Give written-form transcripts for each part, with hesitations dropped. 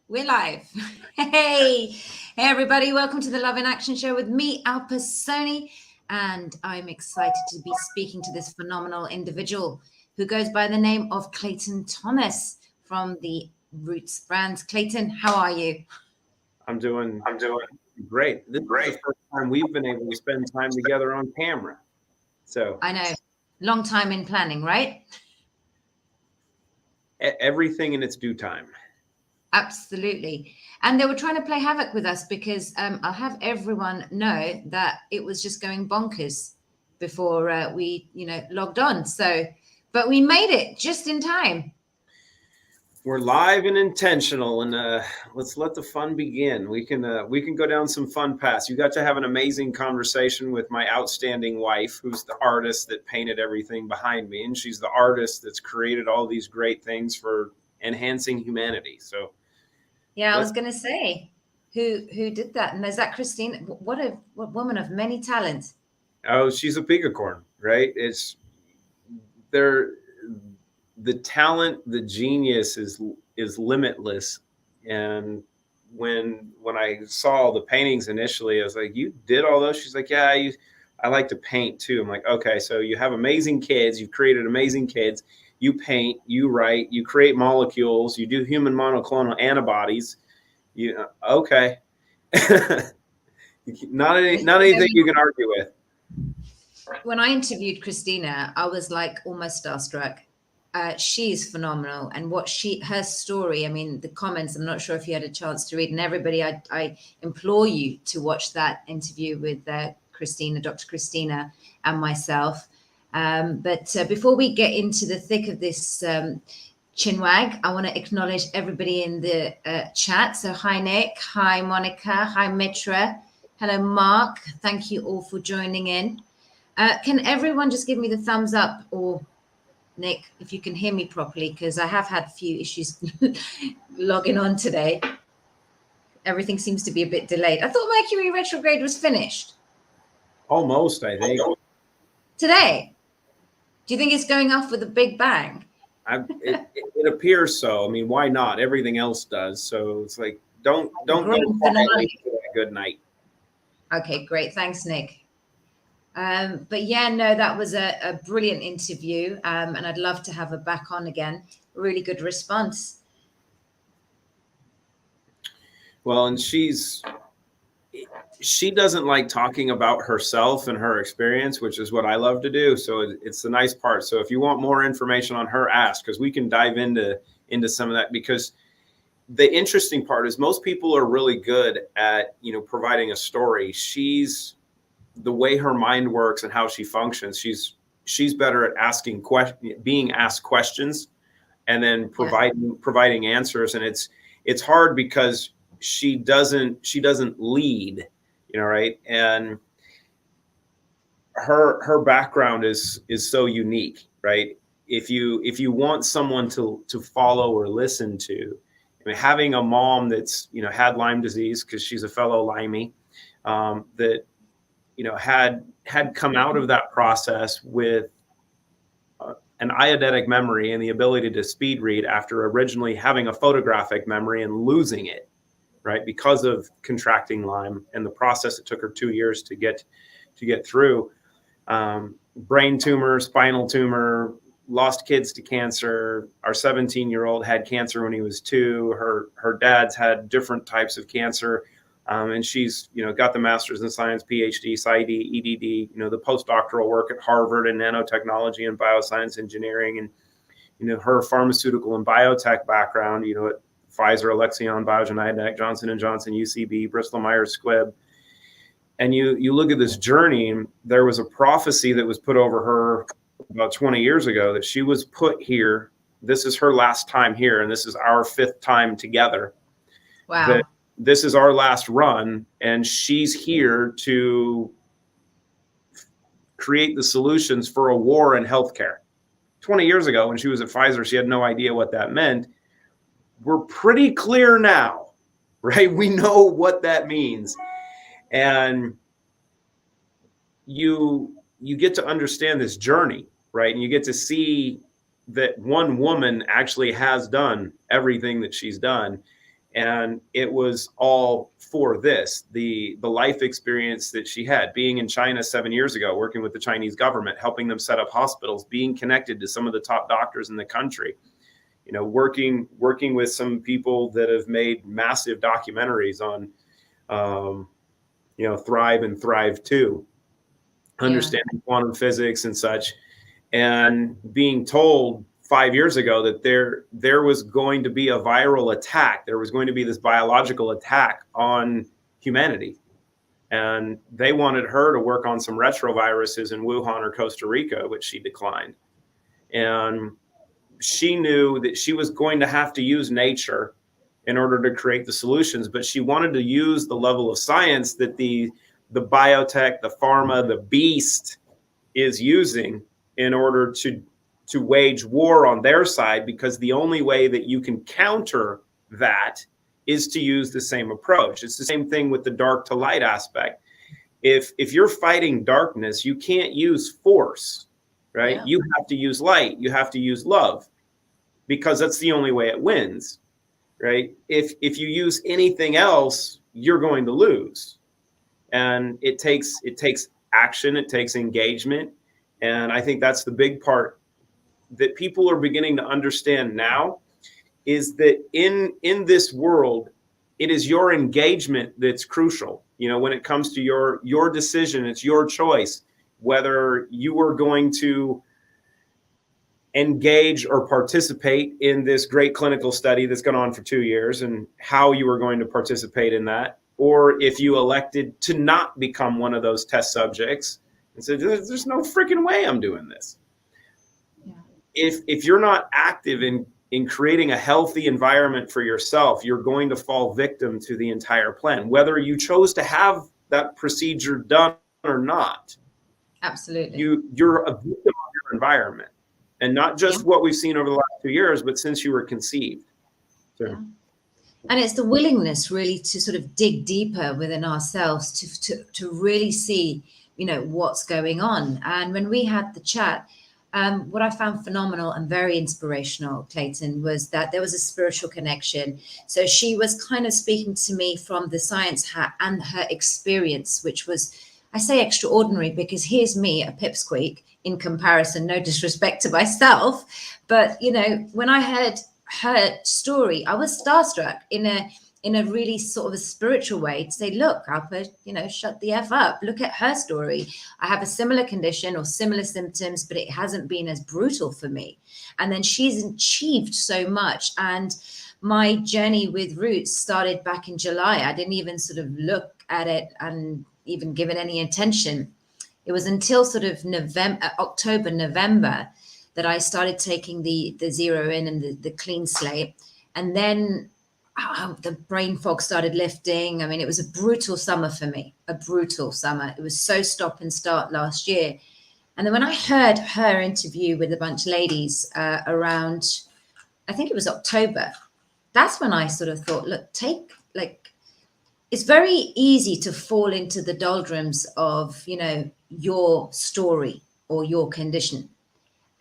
We're live. Hey, everybody, welcome to the Love in Action show with me, Alpa Soni. And I'm excited to be speaking to this phenomenal individual who goes by the name of Clayton Thomas from the Roots brand. Clayton, how are you? I'm doing great. This is the first time we've been able to spend time together on camera. So I know, long time in planning, right? everything in its due time. Absolutely. And they were trying to play havoc with us because I'll have everyone know that it was just going bonkers before we, logged on. So, but we made it just in time. We're live and intentional, and let's let the fun begin. We can go down some fun paths. You got to have an amazing conversation with my outstanding wife, who's the artist that painted everything behind me, and she's the artist that's created all these great things for enhancing humanity. So Yeah, I was let's. going to say who did that, and there's that Christine. What woman of many talents. Oh, she's a pegacorn, right? It's there. The talent, the genius is limitless. And when I saw the paintings initially, I was like, "You did all those?" She's like, "Yeah, I like to paint too." I'm like, "Okay, so you have amazing kids. You've created amazing kids. You paint, you write, you create molecules, you do human monoclonal antibodies. You okay? Not anything you can argue with." When I interviewed Christina, I was like almost starstruck. She's phenomenal, and her story. I mean, the comments. I'm not sure if you had a chance to read, and everybody, I implore you to watch that interview with Christina, Dr. Christina, and myself. But before we get into the thick of this chinwag, I want to acknowledge everybody in the chat. So, hi Nick, hi Monica, hi Mitra, hello Mark. Thank you all for joining in. Can everyone just give me the thumbs up, or Nick, if you can hear me properly, because I have had a few issues logging on today. Everything seems to be a bit delayed. I thought Mercury retrograde was finished Almost, I think. today. Do you think it's going off with a big bang? It appears so. I mean, why not? Everything else does. So it's like, don't go Grand quietly finale. to that good night. Okay, great. Thanks, Nick. But yeah, no, that was a brilliant interview, and I'd love to have her back on again. Really good response. Well, and she doesn't like talking about herself and her experience, which is what I love to do. So it's the nice part. So if you want more information on her, ask, because we can dive into some of that. Because the interesting part is most people are really good at providing a story. She's the way her mind works and how she functions. She's better at asking being asked questions, and then Yeah. providing answers. And it's hard because she doesn't lead, right? And her background is so unique, right? If you want someone to follow or listen to, I mean, having a mom that's had Lyme disease, because she's a fellow Limey, that had come out of that process with an eidetic memory and the ability to speed read after originally having a photographic memory and losing it, right, because of contracting Lyme and the process. It took her 2 years to get through. Brain tumor, spinal tumor, lost kids to cancer. Our 17-year-old had cancer when he was 2. Her dad's had different types of cancer. And she's, got the master's in science, PhD, PsyD, EDD, the postdoctoral work at Harvard in nanotechnology and bioscience engineering. And, her pharmaceutical and biotech background, at Pfizer, Alexion, Biogen, Idec, Johnson & Johnson, UCB, Bristol Myers Squibb. And you look at this journey, there was a prophecy that was put over her about 20 years ago that she was put here. This is her last time here, and this is our 5th time together. That Wow. this is our last run, and she's here to create the solutions for a war in healthcare. 20 years ago, when she was at Pfizer, she had no idea what that meant. We're pretty clear now, right? We know what that means. And you get to understand this journey, right? And you get to see that one woman actually has done everything that she's done. And it was all for this, the life experience that she had, being in China 7 years ago, working with the Chinese government, helping them set up hospitals, being connected to some of the top doctors in the country, you know, working with some people that have made massive documentaries on, you know, Thrive and Thrive 2, understanding quantum physics and such, and being told 5 years ago that there was going to be a viral attack. There was going to be this biological attack on humanity. And they wanted her to work on some retroviruses in Wuhan or Costa Rica, which she declined. And she knew that she was going to have to use nature in order to create the solutions, but she wanted to use the level of science that the biotech, the pharma, the beast is using in order to wage war on their side, because the only way that you can counter that is to use the same approach. It's the same thing with the dark to light aspect. If you're fighting darkness, you can't use force, right? Yeah. You have to use light. You have to use love, because that's the only way it wins, right? If you use anything else, you're going to lose. And it takes action, it takes engagement. And I think that's the big part that people are beginning to understand now, is that in this world, it is your engagement that's crucial. You know, when it comes to your decision, it's your choice whether you are going to engage or participate in this great clinical study that's gone on for 2 years, and how you are going to participate in that, or if you elected to not become one of those test subjects and said, there's no freaking way I'm doing this. Yeah. If you're not active in creating a healthy environment for yourself, you're going to fall victim to the entire plan, whether you chose to have that procedure done or not. Absolutely. You're a victim of your environment, and not just what we've seen over the last 2 years, but since you were conceived. So. Yeah. And it's the willingness really to sort of dig deeper within ourselves to really see, you know, what's going on. And when we had the chat, what I found phenomenal and very inspirational, Clayton, was that there was a spiritual connection. So she was kind of speaking to me from the science hat and her experience, which was, I say extraordinary because here's me, a pipsqueak, in comparison, no disrespect to myself. But, you know, when I heard her story, I was starstruck in a really sort of a spiritual way, to say, look, Alpa, you know, shut the F up. Look at her story. I have a similar condition or similar symptoms, but it hasn't been as brutal for me. And then she's achieved so much. And my journey with Roots started back in July. I didn't even sort of look at it and even give it any attention. It was until sort of October, November, that I started taking the zero in and the Cleanslate. And then the brain fog started lifting. I mean, it was a brutal summer for me, a brutal summer. It was so stop and start last year. And then when I heard her interview with a bunch of ladies around, I think it was October, that's when I sort of thought, look, it's very easy to fall into the doldrums of, you know, your story or your condition.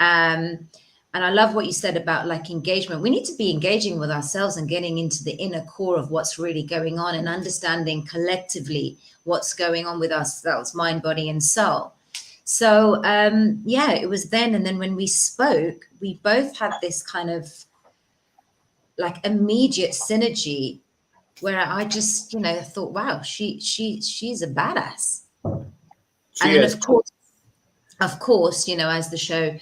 And I love what you said about like engagement. We need to be engaging with ourselves and getting into the inner core of what's really going on and understanding collectively what's going on with ourselves, mind, body, and soul. So, yeah, it was then. And then when we spoke, we both had this kind of like immediate synergy where I just, you know, thought, wow, she's a badass. And then of course, you know, as the show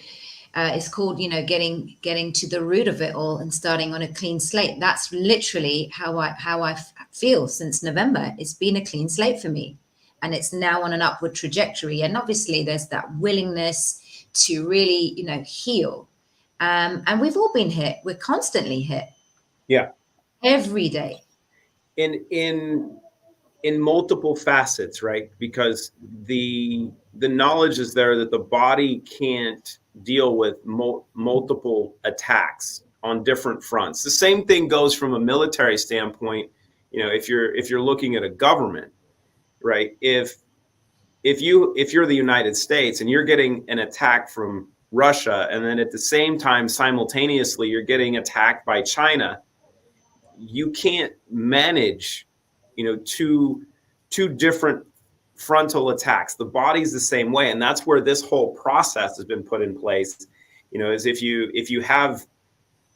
is called, you know, getting to the root of it all and starting on a clean slate. That's literally how I feel since November. It's been a clean slate for me, and it's now on an upward trajectory. And obviously, there's that willingness to really, you know, heal. And we've all been hit. We're constantly hit. Yeah. Every day. In multiple facets, right? Because the knowledge is there that the body can't deal with multiple attacks on different fronts. The same thing goes from a military standpoint. You know, if you're looking at a government, right? If you're the United States and you're getting an attack from Russia, and then at the same time simultaneously you're getting attacked by China, you can't manage, two different frontal attacks. The body's the same way. And that's where this whole process has been put in place, is if you have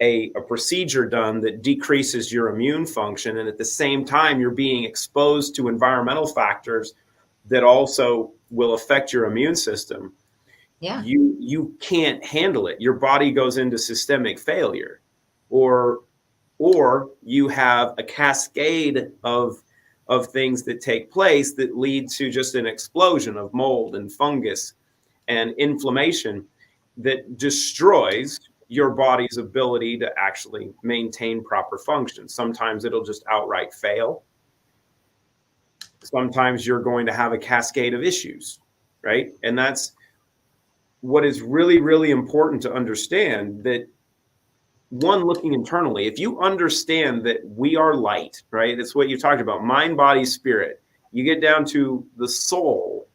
a procedure done that decreases your immune function, and at the same time you're being exposed to environmental factors that also will affect your immune system, you can't handle it. Your body goes into systemic failure, or you have a cascade of things that take place that lead to just an explosion of mold and fungus and inflammation that destroys your body's ability to actually maintain proper function. Sometimes it'll just outright fail. Sometimes you're going to have a cascade of issues, right? And that's what is really, really important to understand, that one, looking internally, if you understand that we are light, right? It's what you talked about, mind, body, spirit. You get down to the soul,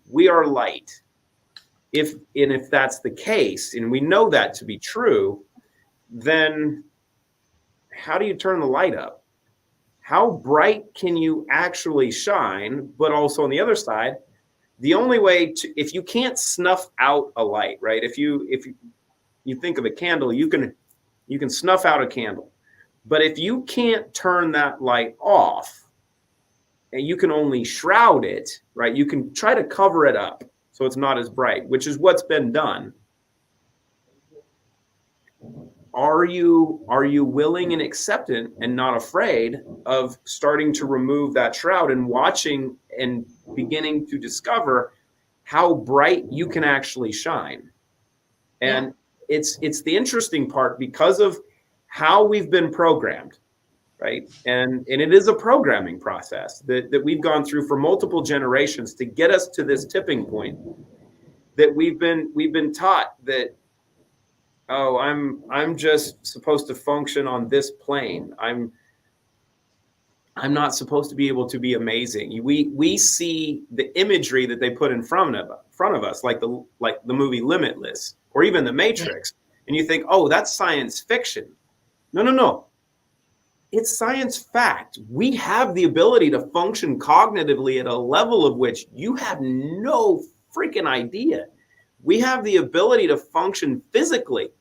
we are light. If that's the case, and we know that to be true, then how do you turn the light up? How bright can you actually shine? But also on the other side, the only way to, if you can't snuff out a light, right? If you think of a candle, you can snuff out a candle. But if you can't turn that light off, and you can only shroud it, right? You can try to cover it up so it's not as bright, which is what's been done. Are you willing and acceptant and not afraid of starting to remove that shroud and watching and beginning to discover how bright you can actually shine? And it's the interesting part, because of how we've been programmed, right? And it is a programming process that we've gone through for multiple generations to get us to this tipping point, that we've been taught that, oh, I'm just supposed to function on this plane. I'm not supposed to be able to be amazing. We see the imagery that they put in front of us, like the movie Limitless, or even The Matrix, and you think, oh, that's science fiction. No. It's science fact. We have the ability to function cognitively at a level of which you have no freaking idea. We have the ability to function physically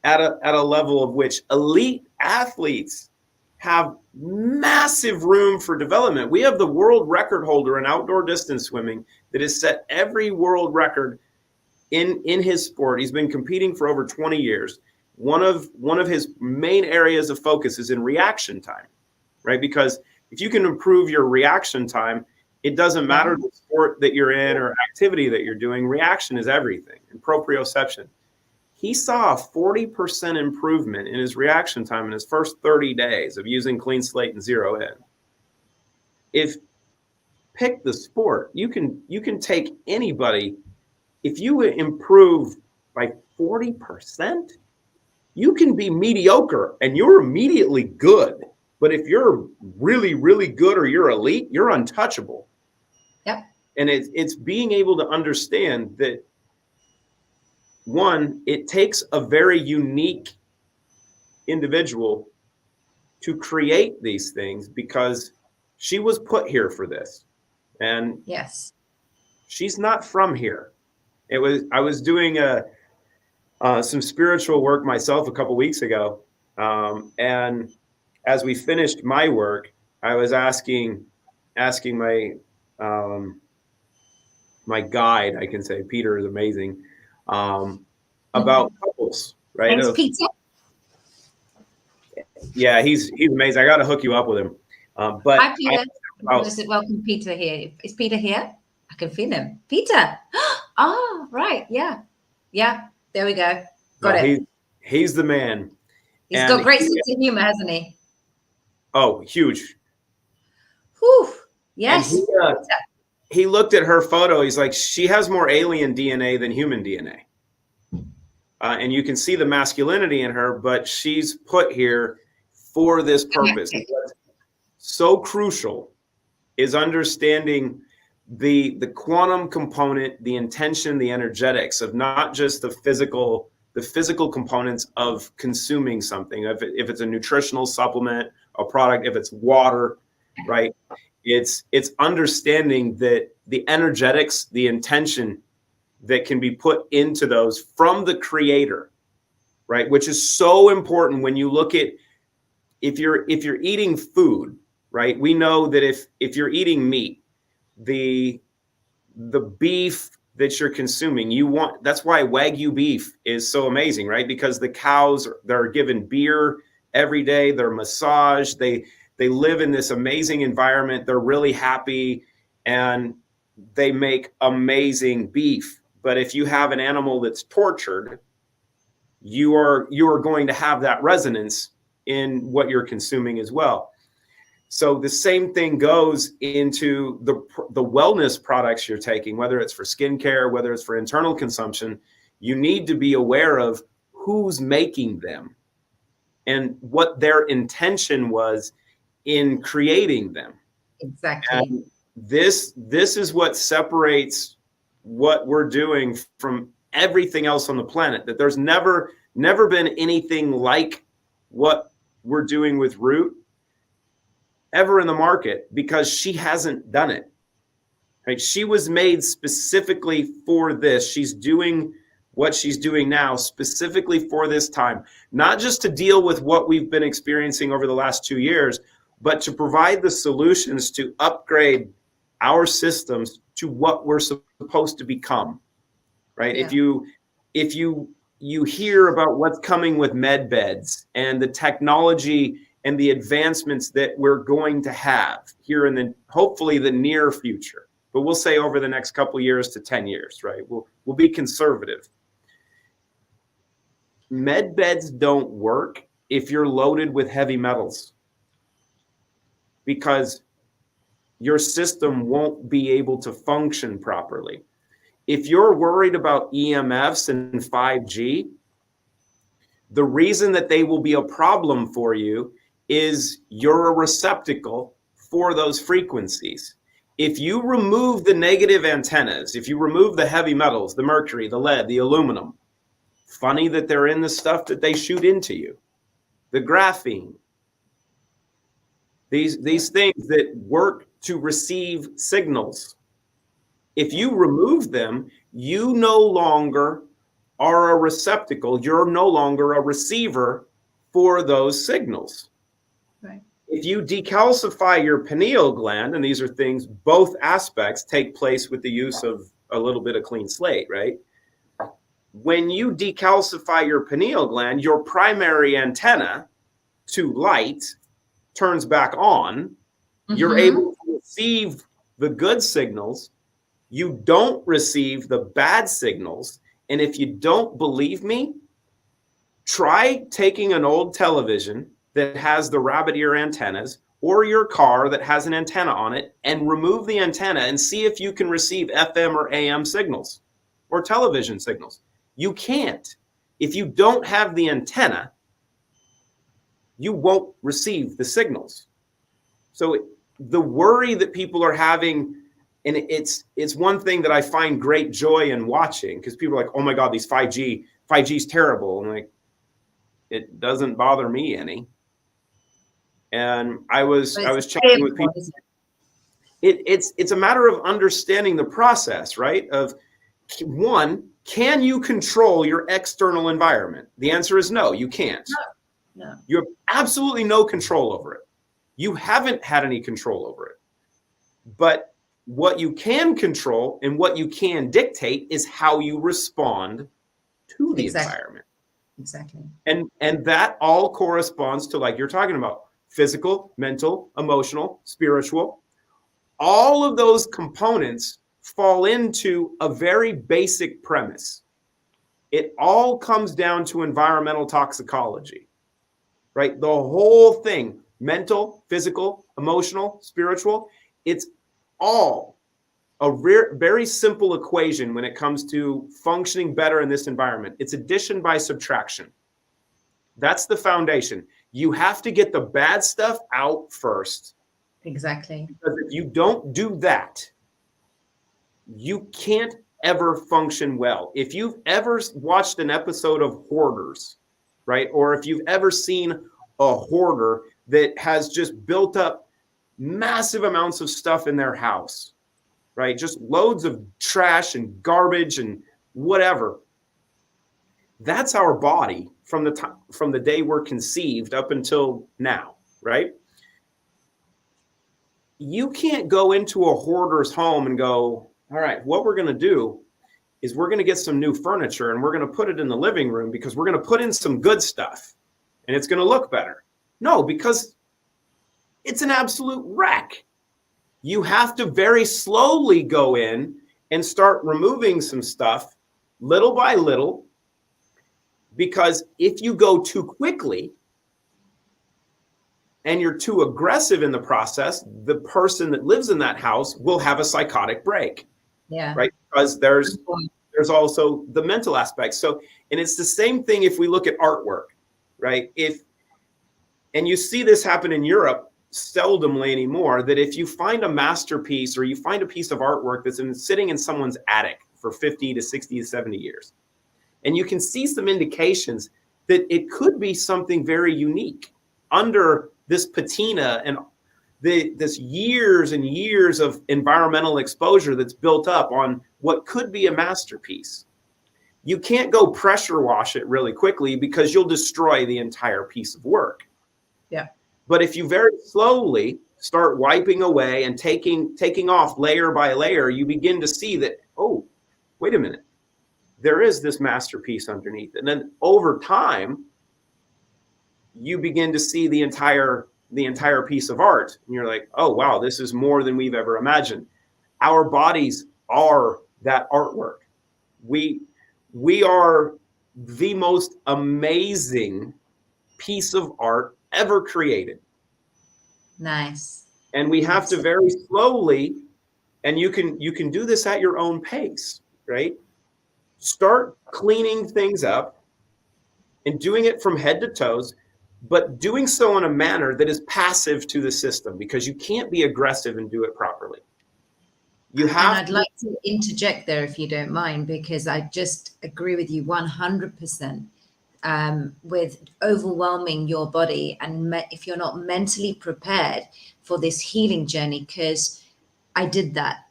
at a level of which elite athletes have massive room for development. We have the world record holder in outdoor distance swimming that has set every world record in his sport. He's been competing for over 20 years. One of his main areas of focus is in reaction time, right? Because if you can improve your reaction time, it doesn't matter the sport that you're in or activity that you're doing. Reaction is everything. And proprioception. He saw a 40% improvement in his reaction time in his first 30 days of using Cleanslate and Zero In. If pick the sport, you can take anybody. If you improve by 40%, you can be mediocre and you're immediately good. But if you're really, really good or you're elite, you're untouchable. Yep. And it's being able to understand that, one, it takes a very unique individual to create these things, because she was put here for this. And yes, she's not from here. I was doing some spiritual work myself a couple weeks ago. And as we finished my work, I was asking my my guide, I can say, Peter is amazing, about couples, right? Thanks, Peter. Yeah, he's amazing. I got to hook you up with him. But hi, Peter. Just welcome Peter here. Is Peter here? I can feel him. Peter. Oh, right. Yeah. There we go. Got it. He's the man. He's got great sense of humor, hasn't he? Oh, huge. Whew. Yes. He looked at her photo. He's like, she has more alien DNA than human DNA. And you can see the masculinity in her, but she's put here for this purpose. What's so crucial is understanding the quantum component, the intention, the energetics of not just the physical components of consuming something. If it's a nutritional supplement a product, if it's water, right? It's understanding that the energetics, the intention that can be put into those from the creator, right? Which is so important when you look at, if you're eating food, right? We know that if you're eating meat, the beef that you're consuming, that's why Wagyu beef is so amazing, right? Because the cows, they're given beer every day, they're massaged, they live in this amazing environment, they're really happy, and they make amazing beef. But if you have an animal that's tortured, you are going to have that resonance in what you're consuming as well. So the same thing goes into the wellness products you're taking, whether it's for skincare, whether it's for internal consumption. You need to be aware of who's making them and what their intention was in creating them. Exactly. And this is what separates what we're doing from everything else on the planet. That there's never been anything like what we're doing with Root ever in the market, because she hasn't done it. Right? She was made specifically for this. She's doing what she's doing now specifically for this time, not just to deal with what we've been experiencing over the last 2 years, but to provide the solutions to upgrade our systems to what we're supposed to become. Right? Yeah. If you hear about what's coming with med beds and the technology and the advancements that we're going to have here in hopefully the near future, but we'll say over the next couple of years to 10 years, right? We'll be conservative. Med beds don't work if you're loaded with heavy metals, because your system won't be able to function properly. If you're worried about EMFs and 5G, the reason that they will be a problem for you is you're a receptacle for those frequencies. If you remove the negative antennas, if you remove the heavy metals, the mercury, the lead, the aluminum, funny that they're in the stuff that they shoot into you, the graphene, these things that work to receive signals. If you remove them, you no longer are a receptacle. You're no longer a receiver for those signals. Right. If you decalcify your pineal gland, and these are things, both aspects take place with the use of a little bit of clean slate, right? When you decalcify your pineal gland, your primary antenna to light turns back on. Mm-hmm. You're able to receive the good signals. You don't receive the bad signals. And if you don't believe me, try taking an old television that has the rabbit ear antennas, or your car that has an antenna on it, and remove the antenna and see if you can receive FM or AM signals or television signals. You can't. If you don't have the antenna, you won't receive the signals. So the worry that people are having, and it's one thing that I find great joy in watching, because people are like, oh my God, these 5G's terrible. And like, it doesn't bother me any. And I was chatting with people. It's a matter of understanding the process, right? Of one, can you control your external environment? The answer is no, you can't. No. You have absolutely no control over it. You haven't had any control over it. But what you can control and what you can dictate is how you respond to the environment. Exactly. And that all corresponds to, like you're talking about, physical, mental, emotional, spiritual. All of those components fall into a very basic premise. It all comes down to environmental toxicology, right? The whole thing, mental, physical, emotional, spiritual, it's all a very simple equation when it comes to functioning better in this environment. It's addition by subtraction. That's the foundation. You have to get the bad stuff out first. Exactly. Because if you don't do that, you can't ever function well. If you've ever watched an episode of Hoarders, right? Or if you've ever seen a hoarder that has just built up massive amounts of stuff in their house, right? Just loads of trash and garbage and whatever. That's our body from the time, from the day we're conceived up until now, right? You can't go into a hoarder's home and go, all right, what we're going to do is we're going to get some new furniture and we're going to put it in the living room because we're going to put in some good stuff and it's going to look better. No, because it's an absolute wreck. You have to very slowly go in and start removing some stuff little by little, because if you go too quickly and you're too aggressive in the process, the person that lives in that house will have a psychotic break. Yeah. Right. Because there's also the mental aspect. So, and it's the same thing if we look at artwork, right? And you see this happen in Europe seldomly anymore, that if you find a masterpiece or you find a piece of artwork that's sitting in someone's attic for 50 to 60 to 70 years, and you can see some indications that it could be something very unique under this patina and this years and years of environmental exposure that's built up on what could be a masterpiece. You can't go pressure wash it really quickly because you'll destroy the entire piece of work. Yeah. But if you very slowly start wiping away and taking off layer by layer, you begin to see that, oh, wait a minute, there is this masterpiece underneath. And then over time, you begin to see the entire piece of art. And you're like, oh, wow, this is more than we've ever imagined. Our bodies are that artwork. We are the most amazing piece of art ever created. Nice. And we have to very slowly, and you can do this at your own pace, right? Start cleaning things up and doing it from head to toes, but doing so in a manner that is passive to the system, because you can't be aggressive and do it properly. You have. And I'd like to interject there, if you don't mind, because I just agree with you 100%. With overwhelming your body, and if you're not mentally prepared for this healing journey, because I did that.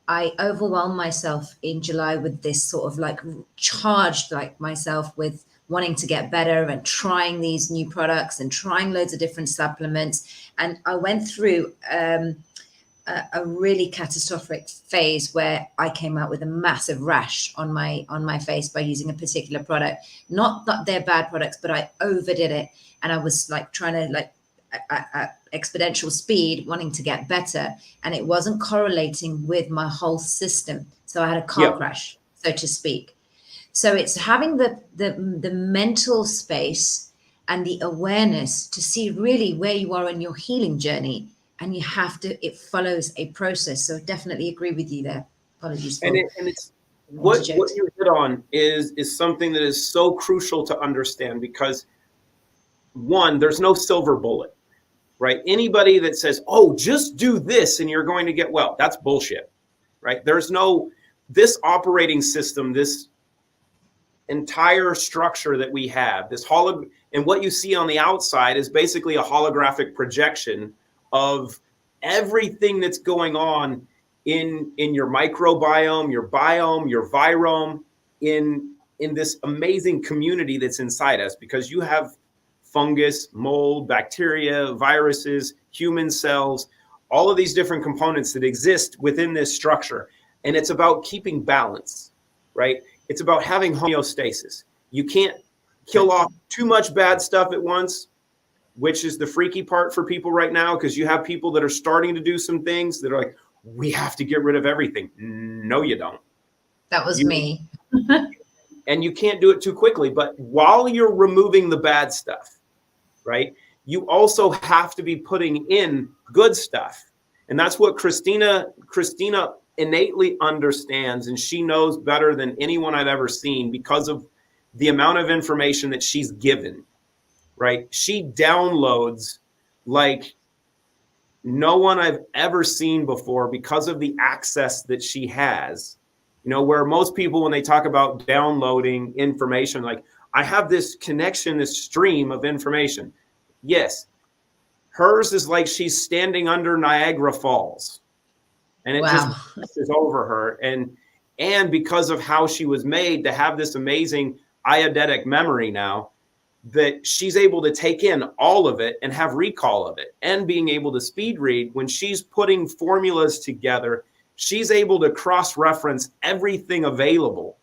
I overwhelmed myself in July with this sort of like charged like myself with wanting to get better and trying these new products and trying loads of different supplements. And I went through a really catastrophic phase where I came out with a massive rash on my face by using a particular product. Not that they're bad products, but I overdid it. And I was like trying to like at exponential speed, wanting to get better. And it wasn't correlating with my whole system. So I had a car crash, so to speak. So it's having the mental space and the awareness to see really where you are in your healing journey. And you have to, it follows a process. So definitely agree with you there. Apologies. And it's what you hit on is something that is so crucial to understand, because one, there's no silver bullet, right? Anybody that says, oh, just do this and you're going to get well, that's bullshit, right? There's no, this operating system, this entire structure that we have, this and what you see on the outside is basically a holographic projection of everything that's going on in your microbiome, your biome, your virome, in this amazing community that's inside us, because you have fungus, mold, bacteria, viruses, human cells, all of these different components that exist within this structure. And it's about keeping balance, right? It's about having homeostasis. You can't kill off too much bad stuff at once, which is the freaky part for people right now, because you have people that are starting to do some things that are like, we have to get rid of everything. No, you don't. That was me. And you can't do it too quickly. But while you're removing the bad stuff, right, you also have to be putting in good stuff. And that's what Christina innately understands. And she knows better than anyone I've ever seen, because of the amount of information that she's given. Right? She downloads like no one I've ever seen before, because of the access that she has. You know, where most people, when they talk about downloading information, like, I have this connection, this stream of information. Yes, Hers is like she's standing under Niagara Falls, and it just Wow. washes over her. And because of how she was made to have this amazing eidetic memory now, that she's able to take in all of it and have recall of it, and being able to speed read when she's putting formulas together, she's able to cross-reference everything available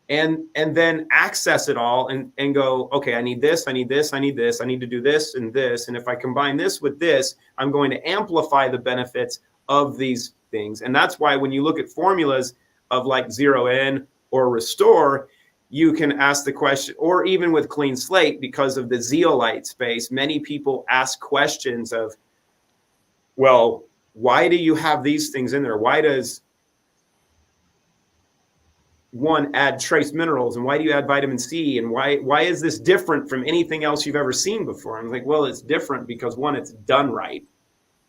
and then access it all and go, okay, I need this, I need this, I need this, I need to do this and this. And if I combine this with this, I'm going to amplify the benefits of these things. And that's why when you look at formulas of like Zero In or Restore, you can ask the question, or even with Cleanslate, because of the zeolite space, many people ask questions of, well, why do you have these things in there? Why does one add trace minerals, and why do you add vitamin C, and why is this different from anything else you've ever seen before? I'm like, well, it's different because one, it's done right,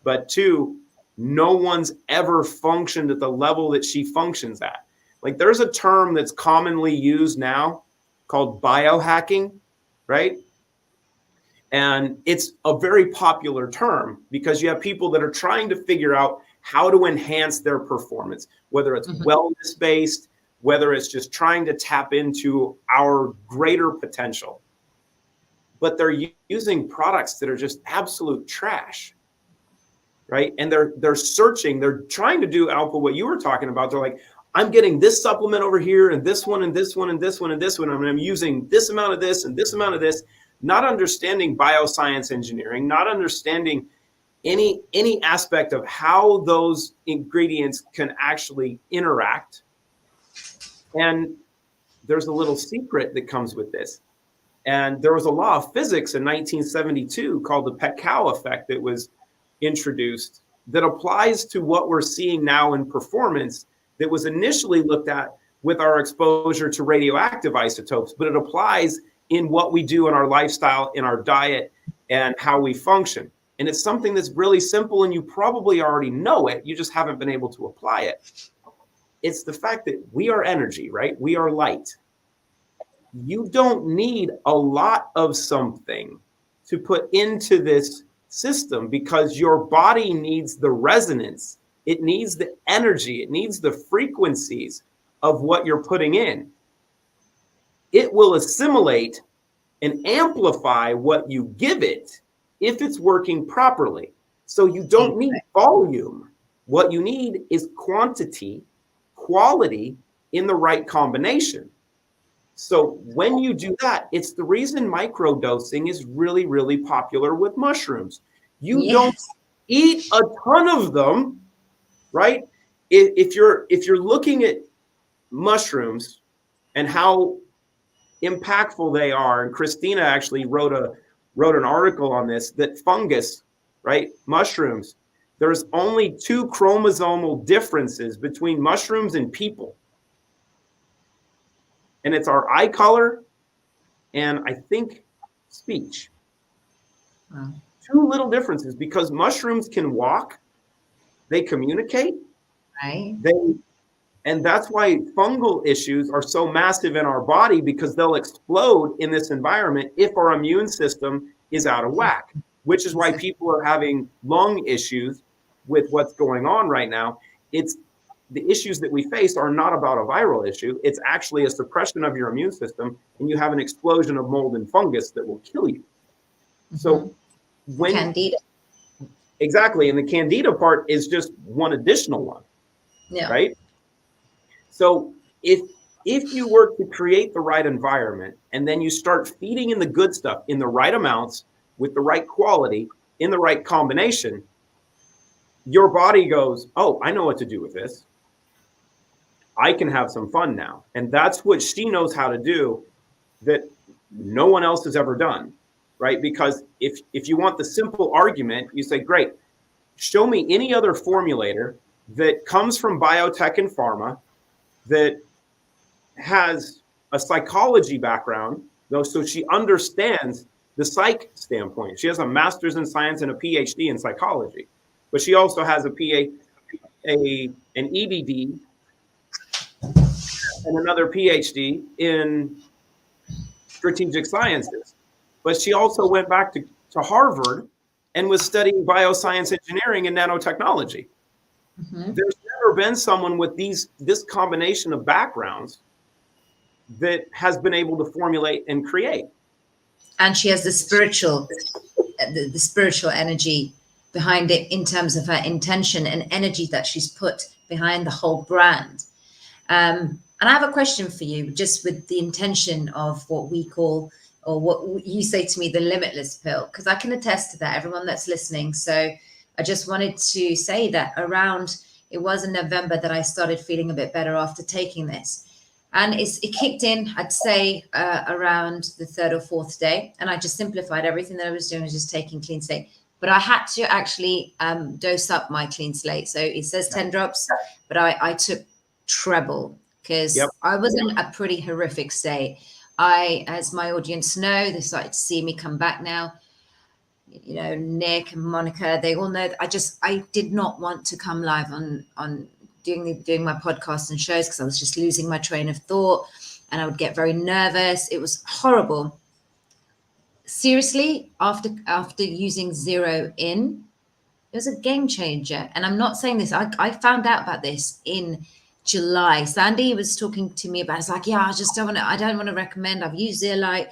but two, no one's ever functioned at the level that she functions at. Like, there's a term that's commonly used now called biohacking, right? And it's a very popular term because you have people that are trying to figure out how to enhance their performance, whether it's wellness based, whether it's just trying to tap into our greater potential. But they're using products that are just absolute trash, right? And they're searching, they're trying to do, Alpa, what you were talking about. They're like, I'm getting this supplement over here and this one and this one and this one and this one, and I'm using this amount of this and this amount of this, not understanding bioscience engineering, not understanding any aspect of how those ingredients can actually interact. And there's a little secret that comes with this. And there was a law of physics in 1972 called the Pet-Cow effect that was introduced that applies to what we're seeing now in performance, that was initially looked at with our exposure to radioactive isotopes, but it applies in what we do in our lifestyle, in our diet, and how we function. And it's something that's really simple, and you probably already know it. You just haven't been able to apply it. It's the fact that we are energy, right? We are light. You don't need a lot of something to put into this system because your body needs the resonance. It needs the energy. It needs the frequencies of what you're putting in. It will assimilate and amplify what you give it if it's working properly. So you don't need volume. What you need is quantity, quality in the right combination. So when you do that, it's the reason microdosing is really, really popular with mushrooms. You don't eat a ton of them, right? If you're looking at mushrooms and how impactful they are, and Christina actually wrote an article on this, that fungus, right? Mushrooms, there's only 2 chromosomal differences between mushrooms and people. And it's our eye color and I think speech. Wow. 2 little differences, because mushrooms can walk, they communicate, right? And that's why fungal issues are so massive in our body, because they'll explode in this environment if our immune system is out of whack, which is why people are having lung issues with what's going on right now. It's the issues that we face are not about a viral issue. It's actually a suppression of your immune system, and you have an explosion of mold and fungus that will kill you. So when Candida. Exactly. And the Candida part is just one additional one. Yeah. Right. So if you work to create the right environment, and then you start feeding in the good stuff in the right amounts, with the right quality, in the right combination, your body goes, oh, I know what to do with this. I can have some fun now. And that's what she knows how to do that no one else has ever done, right? Because if you want the simple argument, you say, great, show me any other formulator that comes from biotech and pharma that has a psychology background, though, so she understands the psych standpoint. She has a master's in science and a PhD in psychology, but she also has an EDD and another PhD in strategic sciences. But she also went back to Harvard and was studying bioscience engineering and nanotechnology. Mm-hmm. There's never been someone with this combination of backgrounds that has been able to formulate and create. And she has the spiritual energy behind it in terms of her intention and energy that she's put behind the whole brand. And I have a question for you, just with the intention of what we call, or what you say to me, the limitless pill, because I can attest to that, everyone that's listening. So I just wanted to say that it was in November that I started feeling a bit better after taking this. And it kicked in, I'd say, around the third or fourth day. And I just simplified everything that I was doing, was just taking Cleanslate. But I had to actually dose up my Cleanslate. So it says 10 drops, but I took treble, because I was in a pretty horrific state. As my audience know, they started to see me come back now. You know, Nick and Monica, they all know that I did not want to come live on doing my podcasts and shows, because I was just losing my train of thought and I would get very nervous. It was horrible. Seriously, after using Zero In, it was a game changer. And I'm not saying this, I found out about this in July. Sandy was talking to me about it. It's like, yeah, I don't want to recommend. I've used Zeolite.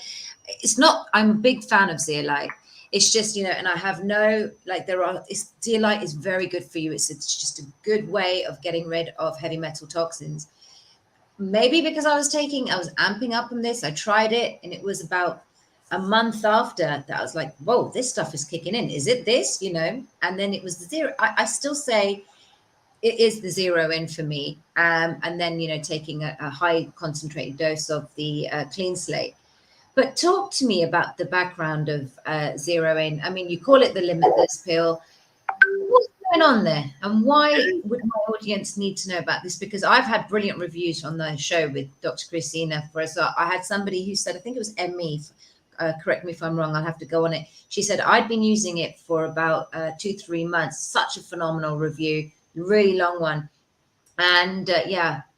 I'm a big fan of Zeolite. It's just, and I have Zeolite is very good for you. It's just a good way of getting rid of heavy metal toxins. Maybe because I was amping up on this. I tried it, and it was about a month after that I was like, whoa, this stuff is kicking in. Is it this, And then it was the Zero. I still say it is the Zero In for me. And then, taking a high concentrated dose of the Cleanslate. But talk to me about the background of Zero In. I mean, you call it the limitless pill. What's going on there? And why would my audience need to know about this? Because I've had brilliant reviews on the show with Dr. Christina. I had somebody who said, I think it was Emmy, correct me if I'm wrong, I'll have to go on it. She said, I'd been using it for about 2-3 months. Such a phenomenal review, really long one. And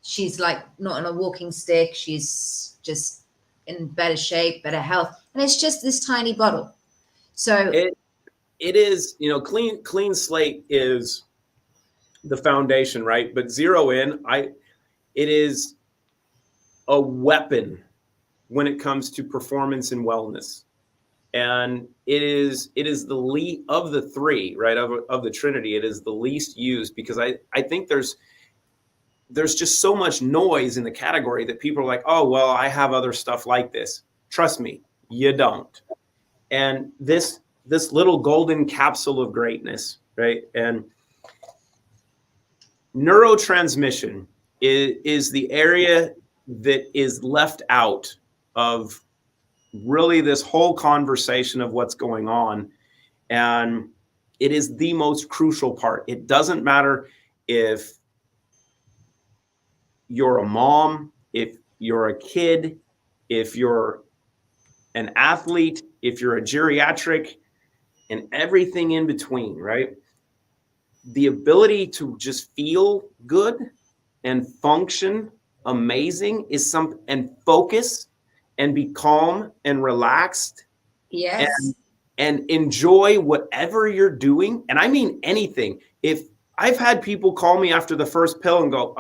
she's like not on a walking stick. She's just in better shape, better health. And it's just this tiny bottle. So it is, Cleanslate is the foundation, right? But Zero In, it is a weapon when it comes to performance and wellness. And it is the least of the three, right? Of the Trinity, it is the least used, because I think there's just so much noise in the category that people are like, oh, well, I have other stuff like this. Trust me, you don't. And this little golden capsule of greatness, right? And neurotransmission is the area that is left out of really this whole conversation of what's going on. And it is the most crucial part. It doesn't matter if you're a mom, if you're a kid, if you're an athlete, if you're a geriatric, and everything in between, right? The ability to just feel good and function amazing and focus and be calm and relaxed. Yes. And enjoy whatever you're doing. And I mean anything. If I've had people call me after the first pill and go,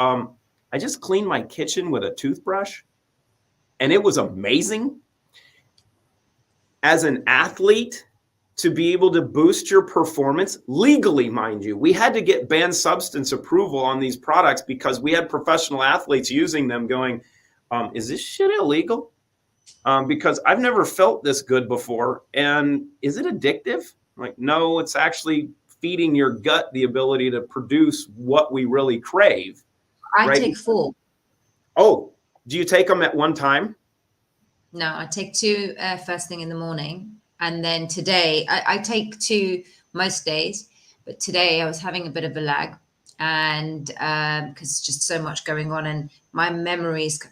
I just cleaned my kitchen with a toothbrush and it was amazing. As an athlete, to be able to boost your performance legally, mind you, we had to get banned substance approval on these products because we had professional athletes using them going, is this shit illegal? Because I've never felt this good before. And is it addictive? I'm like, no, it's actually feeding your gut the ability to produce what we really crave. I take 4. Oh, do you take them at one time? No, I take 2 first thing in the morning. And then today, I take 2 most days. But today I was having a bit of a lag. And because just so much going on and my memories,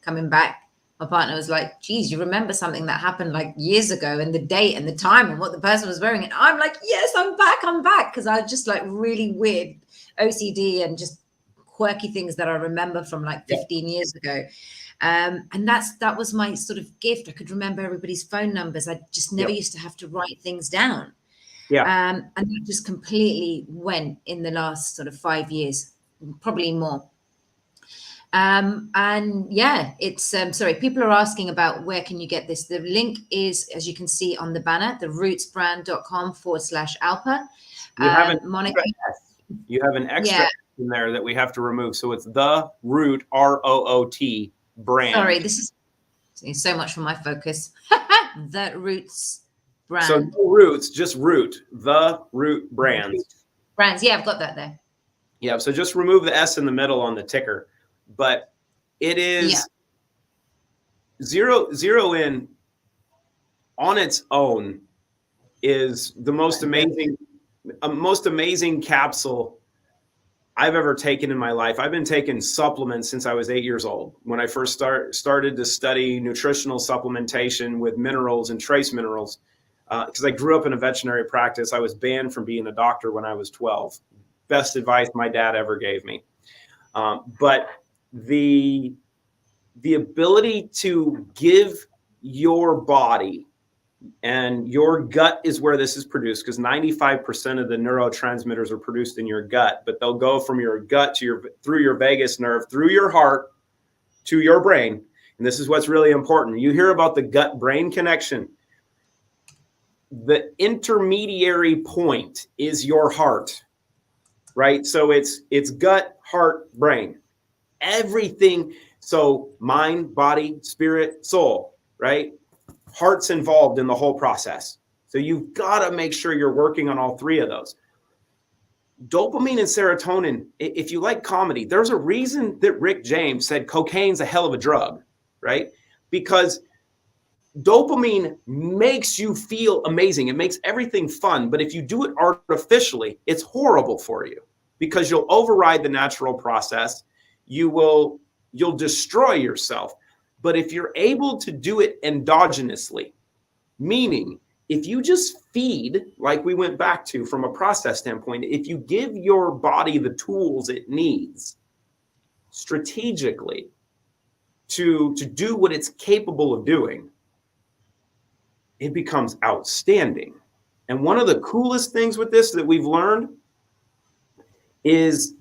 coming back. My partner was like, geez, you remember something that happened like years ago and the date and the time and what the person was wearing. And I'm like, yes, I'm back. Because I was just like really weird OCD and just quirky things that I remember from like 15 years ago. And that was my sort of gift. I could remember everybody's phone numbers. I just never used to have to write things down. And that just completely went in the last sort of 5 years, probably more. And yeah, it's sorry, people are asking about where can you get this. The link is, as you can see on the banner, therootsbrand.com/Alpa. You have an Monica, you have an extra in there that we have to remove. So it's the root, ROOT brand. Sorry, this is so much for my focus. The Roots brand. So no roots, just root, the root brands. Brands, yeah, I've got that there. Yeah, so just remove the S in the middle on the ticker. But it is zero in on its own is the most amazing capsule I've ever taken in my life. I've been taking supplements since I was 8 years old. When I first started to study nutritional supplementation with minerals and trace minerals, because I grew up in a veterinary practice. I was banned from being a doctor when I was 12. Best advice my dad ever gave me. But the ability to give your body, and your gut is where this is produced, because 95% of the neurotransmitters are produced in your gut, but they'll go from your gut to through your vagus nerve, through your heart to your brain. And this is what's really important. You hear about the gut brain connection. The intermediary point is your heart, right? So it's gut, heart, brain, everything. So mind, body, spirit, soul, right? Heart's involved in the whole process. So you've got to make sure you're working on all three of those. Dopamine and serotonin, if you like comedy, there's a reason that Rick James said cocaine's a hell of a drug, right? Because dopamine makes you feel amazing. It makes everything fun. But if you do it artificially, it's horrible for you, because you'll override the natural process. You'll destroy yourself. But if you're able to do it endogenously, meaning if you just feed, like we went back to from a process standpoint, if you give your body the tools it needs strategically to do what it's capable of doing, it becomes outstanding. And one of the coolest things with this that we've learned is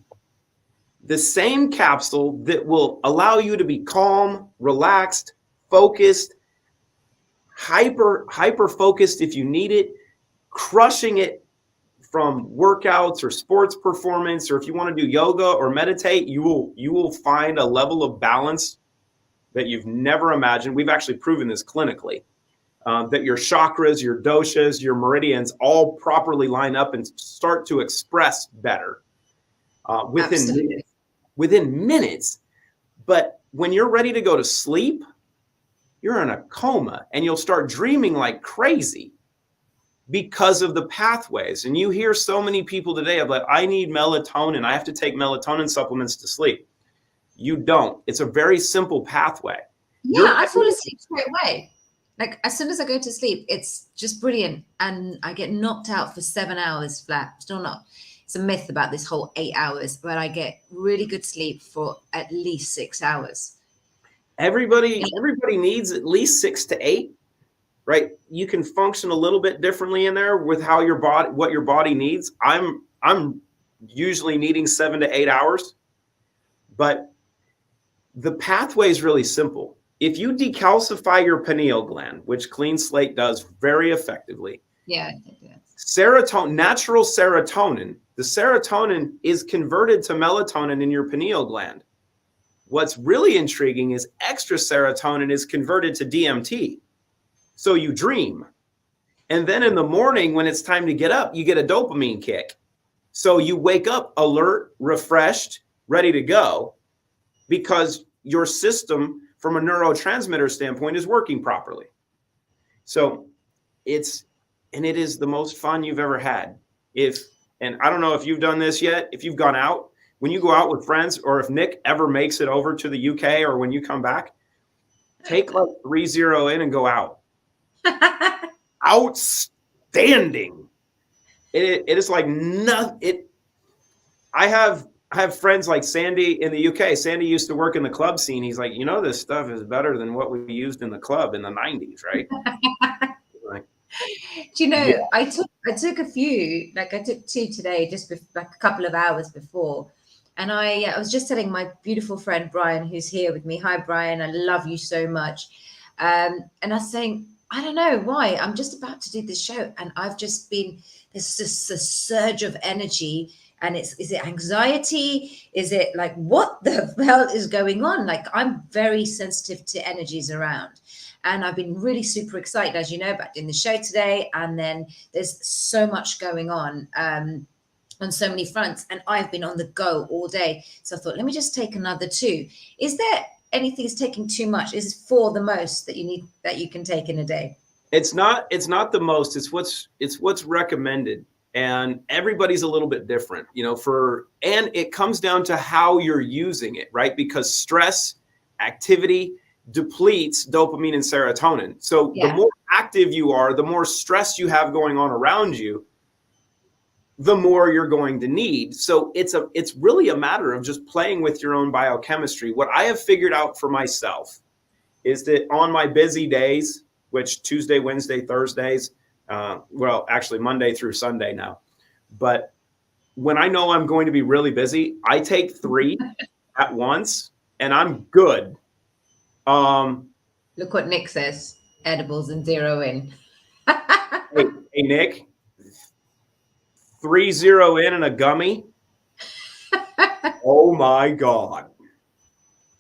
the same capsule that will allow you to be calm, relaxed, focused, hyper focused if you need it, crushing it from workouts or sports performance, or if you want to do yoga or meditate, you will find a level of balance that you've never imagined. We've actually proven this clinically, that your chakras, your doshas, your meridians all properly line up and start to express better within minutes. But when you're ready to go to sleep, you're in a coma and you'll start dreaming like crazy because of the pathways. And you hear so many people today of like, I need melatonin. I have to take melatonin supplements to sleep. You don't. It's a very simple pathway. Yeah, I fall asleep straight away. Like as soon as I go to sleep, it's just brilliant. And I get knocked out for 7 hours flat. Still not. It's a myth about this whole 8 hours, but I get really good sleep for at least 6 hours. Everybody needs at least 6 to 8, right? You can function a little bit differently in there with how your body, what your body needs. I'm usually needing 7 to 8 hours, but the pathway is really simple. If you decalcify your pineal gland, which Cleanslate does very effectively, serotonin, natural serotonin, the serotonin is converted to melatonin in your pineal gland. What's really intriguing is extra serotonin is converted to DMT. So you dream. And then in the morning, when it's time to get up, you get a dopamine kick. So you wake up alert, refreshed, ready to go, because your system from a neurotransmitter standpoint is working properly. So it is the most fun you've ever had. And I don't know if you've done this yet, if you've gone out, when you go out with friends, or if Nick ever makes it over to the UK, or when you come back, take like 3-0 in and go out. Outstanding. It is like nothing. I have friends like Sandy in the UK. Sandy used to work in the club scene. He's like, this stuff is better than what we used in the club in the 90s, right? Do you know, I took I took a few, like I took 2 today, like a couple of hours before. And I was just telling my beautiful friend Brian, who's here with me. Hi, Brian. I love you so much. And I was saying, I don't know why. I'm just about to do this show, and I've just been, there's just a surge of energy. And is it anxiety? Is it like, what the hell is going on? Like, I'm very sensitive to energies around. And I've been really super excited, as you know, about doing the show today. And then there's so much going on so many fronts. And I've been on the go all day. So I thought, let me just take another 2. Is there anything that's taking too much? Is it 4 the most that you need, that you can take in a day? It's not the most, it's what's recommended. And everybody's a little bit different, and it comes down to how you're using it, right? Because stress, activity depletes dopamine and serotonin. So the more active you are, the more stress you have going on around you, the more you're going to need. So it's really a matter of just playing with your own biochemistry. What I have figured out for myself is that on my busy days, which Tuesday, Wednesday, Thursdays, well, actually Monday through Sunday now, but when I know I'm going to be really busy, I take 3 at once and I'm good. Look what Nick says, edibles and 0 in. hey, Nick, 3 0 in and a gummy. Oh my God.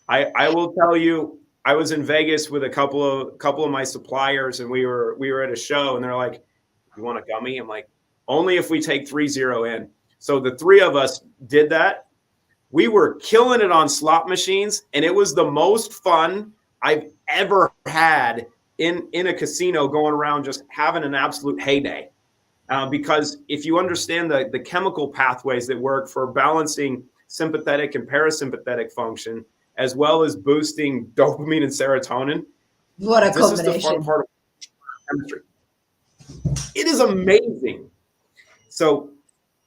I will tell you, I was in Vegas with a couple of my suppliers, and we were at a show, and they're like, "You want a gummy?" I'm like, "Only if we take 3 0 in." So the 3 of us did that. We were killing it on slot machines, and it was the most fun I've ever had in a casino, going around just having an absolute heyday. Because if you understand the chemical pathways that work for balancing sympathetic and parasympathetic function, as well as boosting dopamine and serotonin, what a combination. This is the fun part of chemistry. It is amazing. So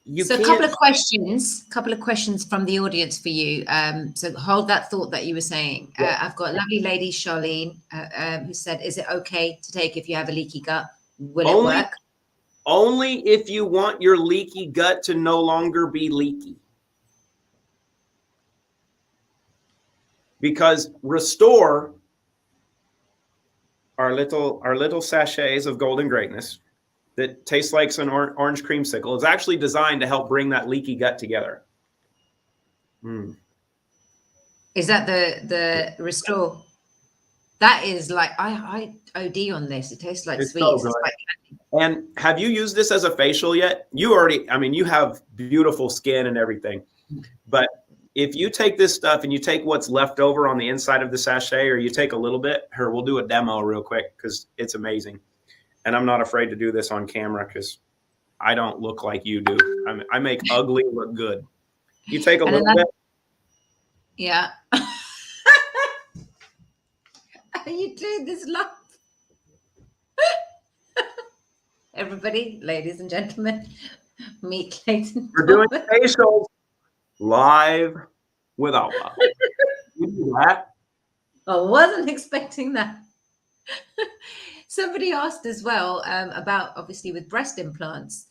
a couple of questions from the audience for you. So hold that thought that you were saying. I've got a lovely lady, Charlene, who said, is it okay to take if you have a leaky gut? Will it work? Only if you want your leaky gut to no longer be leaky. Because Restore, our little sachets of golden greatness that tastes like an orange creamsicle, is actually designed to help bring that leaky gut together. Is that the Restore? That is like, I OD on this. It tastes like sweets. So like candy. And have you used this as a facial yet? You have beautiful skin and everything. But if you take this stuff and you take what's left over on the inside of the sachet, or you take a little bit, we'll do a demo real quick because it's amazing. And I'm not afraid to do this on camera because I don't look like you do. I make ugly look good. You take a little bit. Yeah. Are you doing this live? Everybody, ladies and gentlemen, meet Clayton. We're doing facials live with Alpa. You do that? I wasn't expecting that. Somebody asked as well about, obviously, with breast implants.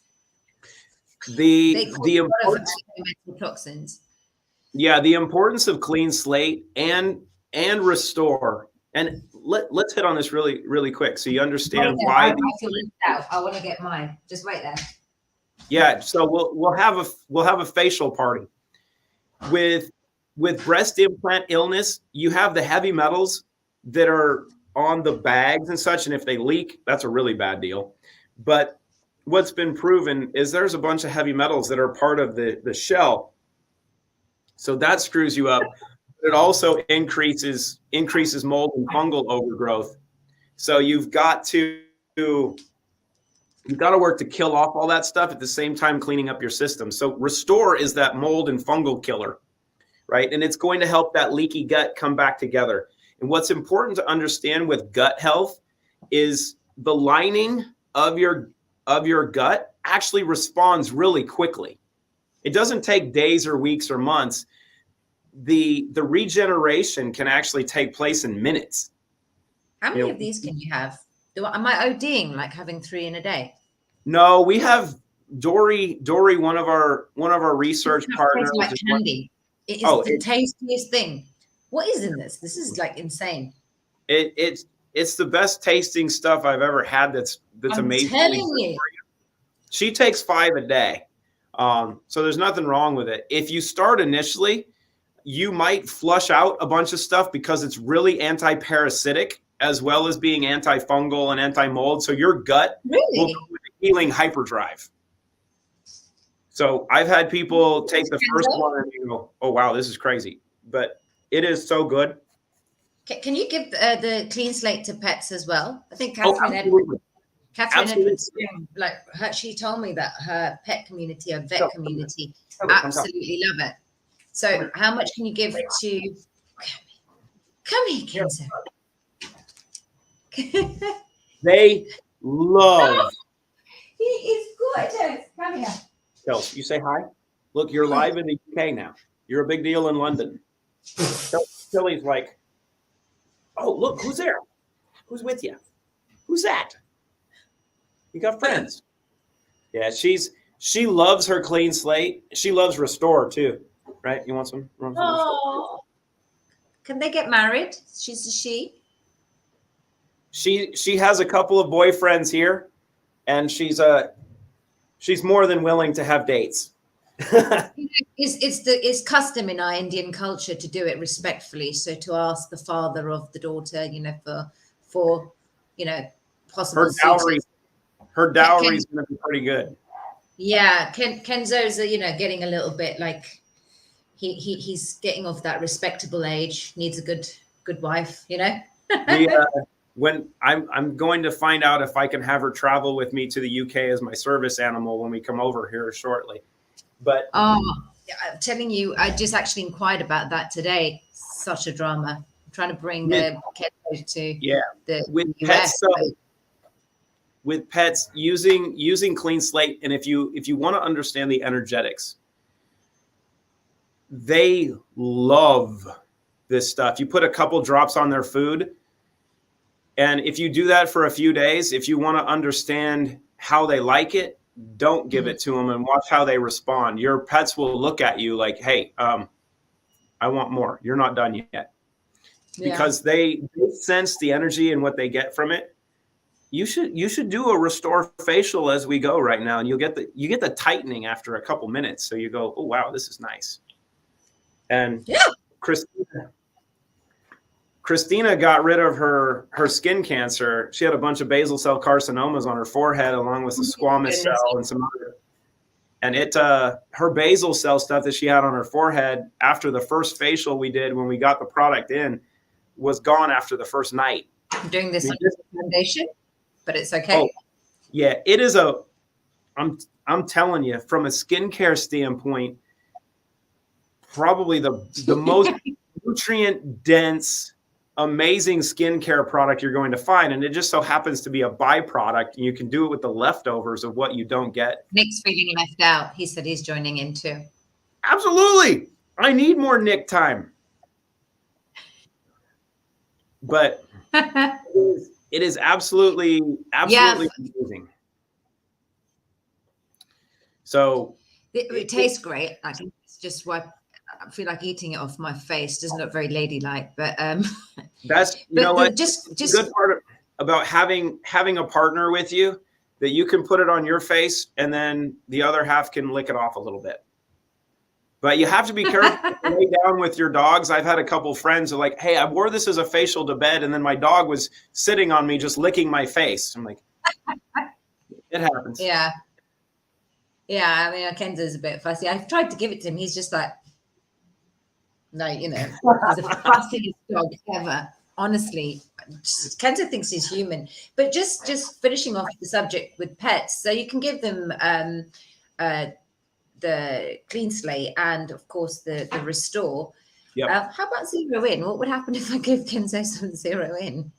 The importance of toxins. Yeah, the importance of Cleanslate and Restore. And let's hit on this really, really quick so you understand why. I feel left out. I want to get mine. Just wait there. Yeah, so we'll have a facial party. With breast implant illness, you have the heavy metals that are on the bags and such, and if they leak, that's a really bad deal. But what's been proven is there's a bunch of heavy metals that are part of the shell. So that screws you up. It also increases mold and fungal overgrowth. So you've got to work to kill off all that stuff at the same time cleaning up your system. So Restore is that mold and fungal killer, right? And it's going to help that leaky gut come back together. And what's important to understand with gut health is the lining of your gut actually responds really quickly. It doesn't take days or weeks or months. The regeneration can actually take place in minutes. How many of these can you have? Am I ODing, like having 3 in a day? No, we have Dory, one of our research That partners. tastes like candy. It is Oh, the tastiest thing. What is in this? This is like insane. It's the best tasting stuff I've ever had. That's I'm amazing. telling you. She takes 5 a day. So there's nothing wrong with it. If you start initially, you might flush out a bunch of stuff because it's really anti-parasitic as well as being antifungal and anti-mold. So your gut will go with a healing hyperdrive. So I've had people take the first one and you go, oh, wow, this is crazy. But it is so good. Can you give the Cleanslate to pets as well? I think Catherine Edwards, like her, she told me that her pet community, her vet community, absolutely love it. So how much can you give to? Come here, Kenzo. They love. He is gorgeous. Come here. Kels, you say hi. Look, you're live in the UK now. You're a big deal in London. Tilly's like, oh, look, who's there? Who's with you? Who's that? You got friends. Yeah, she loves her Cleanslate. She loves Restore too, right? You want some? Oh, can they get married? She's a she. She has a couple of boyfriends here, and she's more than willing to have dates. It's custom in our Indian culture to do it respectfully. So to ask the father of the daughter, for possible her dowry is going to be pretty good. Yeah, Kenzo's getting a little bit like he's getting off that respectable age. Needs a good wife, When I'm going to find out if I can have her travel with me to the UK as my service animal when we come over here shortly. But I'm telling you, I just actually inquired about that today. Such a drama. I'm trying to bring Kenzo to the US. With pets using Cleanslate, and if you want to understand the energetics, they love this stuff. You put a couple drops on their food, and if you do that for a few days, if you want to understand how they like it, don't give it to them and watch how they respond. Your pets will look at you like, hey, I want more. You're not done yet. Because they sense the energy and what they get from it. You should do a Restore facial as we go right now, and you get the tightening after a couple minutes. So you go, oh wow, this is nice. And Christina got rid of her skin cancer. She had a bunch of basal cell carcinomas on her forehead, along with the squamous cell and some other. And her basal cell stuff that she had on her forehead after the first facial we did when we got the product in was gone after the first night. I'm doing this on foundation, but it's okay. Oh, yeah, it is I'm telling you, from a skincare standpoint, probably the most nutrient dense, amazing skincare product you're going to find. And it just so happens to be a byproduct, and you can do it with the leftovers of what you don't get. Nick's feeling left out. He said he's joining in too. Absolutely. I need more Nick time. But it is absolutely amazing. So it tastes great. I can just wipe. I feel like eating it off my face. Doesn't look very ladylike, but that's what. Just the good part about having a partner with you, that you can put it on your face and then the other half can lick it off a little bit. But you have to be careful to lay down with your dogs. I've had a couple friends who are like, hey, I wore this as a facial to bed, and then my dog was sitting on me just licking my face. I'm like, it happens. Yeah. I mean, Kenzo's a bit fussy. I've tried to give it to him. He's just like, no, he's the fussiest dog ever. Honestly, Kenzo thinks he's human. But just finishing off the subject with pets, so you can give them the Cleanslate and, of course, the Restore. Yep. How about zero in? What would happen if I give Kenzo some zero in?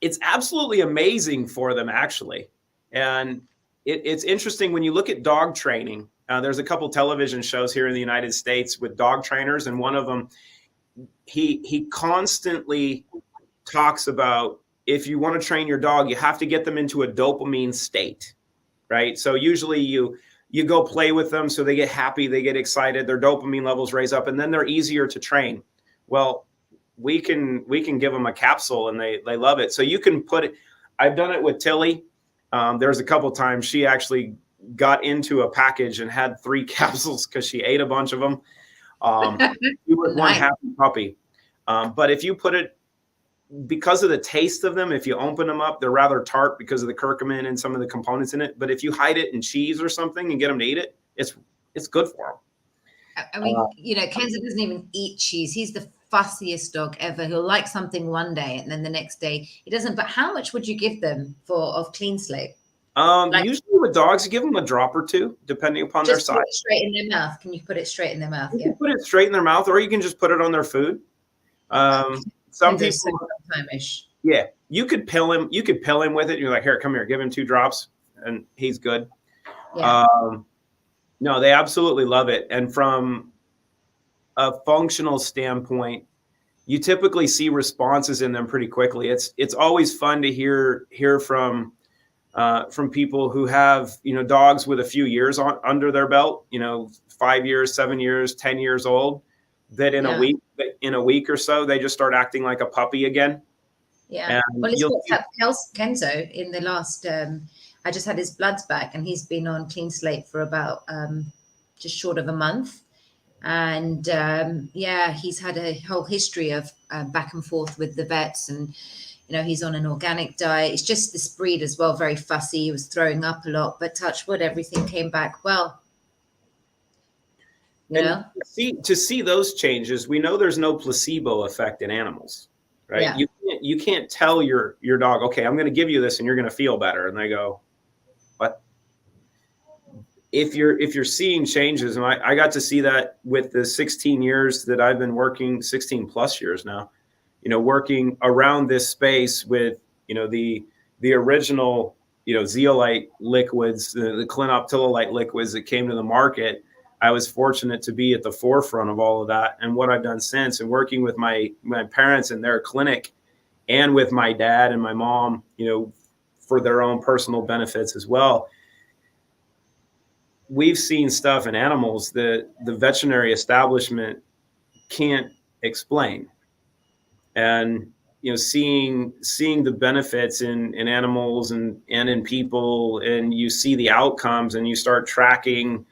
It's absolutely amazing for them, actually. And it's interesting when you look at dog training. There's a couple television shows here in the United States with dog trainers, and one of them, he constantly talks about if you want to train your dog, you have to get them into a dopamine state, right? So usually you go play with them so they get happy, they get excited, their dopamine levels raise up, and then they're easier to train. Well, we can give them a capsule and they love it. So you can put it, I've done it with Tilly. There's a couple times she actually got into a package and had 3 capsules because she ate a bunch of them. She was one happy puppy. But if you put it, because of the taste of them, if you open them up, they're rather tart because of the curcumin and some of the components in it. But if you hide it in cheese or something and get them to eat it, it's good for them. I mean, Kenzo doesn't even eat cheese. He's the fussiest dog ever. He'll like something one day and then the next day he doesn't. But how much would you give them of Cleanslate? Usually with dogs, you give them a drop or 2, depending upon their size. Put it straight in their mouth. Can you put it straight in their mouth? You can put it straight in their mouth, or you can just put it on their food. Some people, yeah, you could pill him. You could pill him with it. You're like, here, come here, give him 2 drops, and he's good. Yeah. No, they absolutely love it. And from a functional standpoint, you typically see responses in them pretty quickly. It's always fun to hear from people who have dogs with a few years under their belt. 5 years, 7 years, 10 years old. That in a week or so, they just start acting like a puppy again. Yeah. Well, it's what's Kenzo in the last, I just had his bloods back and he's been on Cleanslate for about just short of a month. And he's had a whole history of back and forth with the vets, and, he's on an organic diet. It's just this breed as well, very fussy. He was throwing up a lot, but touch wood, everything came back well. And to see those changes, we know there's no placebo effect in animals, right? Yeah. You can't tell your dog, okay, I'm going to give you this and you're going to feel better, and they go, what? If you're seeing changes, and I got to see that with the 16 years that I've been working, 16 plus years now, working around this space with the original zeolite liquids, the clinoptilolite liquids that came to the market. I was fortunate to be at the forefront of all of that. And what I've done since, and working with my parents in their clinic and with my dad and my mom, for their own personal benefits as well. We've seen stuff in animals that the veterinary establishment can't explain. And, seeing the benefits in animals and in people, and you see the outcomes and you start tracking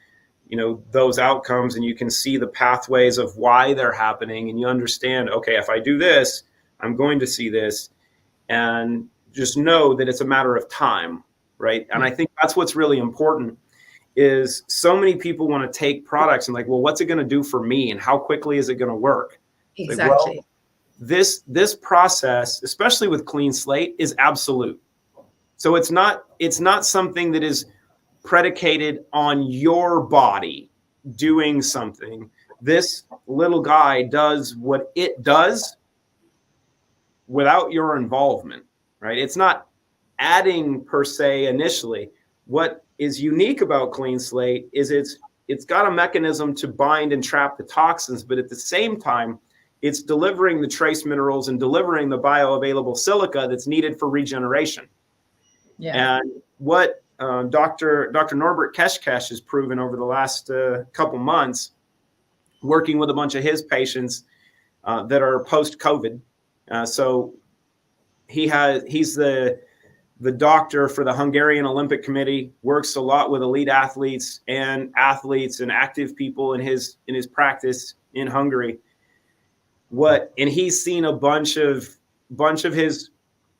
those outcomes, and you can see the pathways of why they're happening, and you understand, okay, if I do this, I'm going to see this, and just know that it's a matter of time, right? And I think that's what's really important, is so many people want to take products and like, well, what's it going to do for me, and how quickly is it going to work? Exactly. Like, well, this process, especially with Cleanslate, is absolute. So it's not something that is predicated on your body doing something. This little guy does what it does without your involvement, right? It's not adding per se initially. What is unique about Cleanslate is it's got a mechanism to bind and trap the toxins, but at the same time, it's delivering the trace minerals and delivering the bioavailable silica that's needed for regeneration. Yeah. And what Dr. Norbert Keshkesh has proven over the last couple months, working with a bunch of his patients that are post-COVID. So he's the doctor for the Hungarian Olympic Committee, works a lot with elite athletes and active people in his practice in Hungary. And he's seen a bunch of his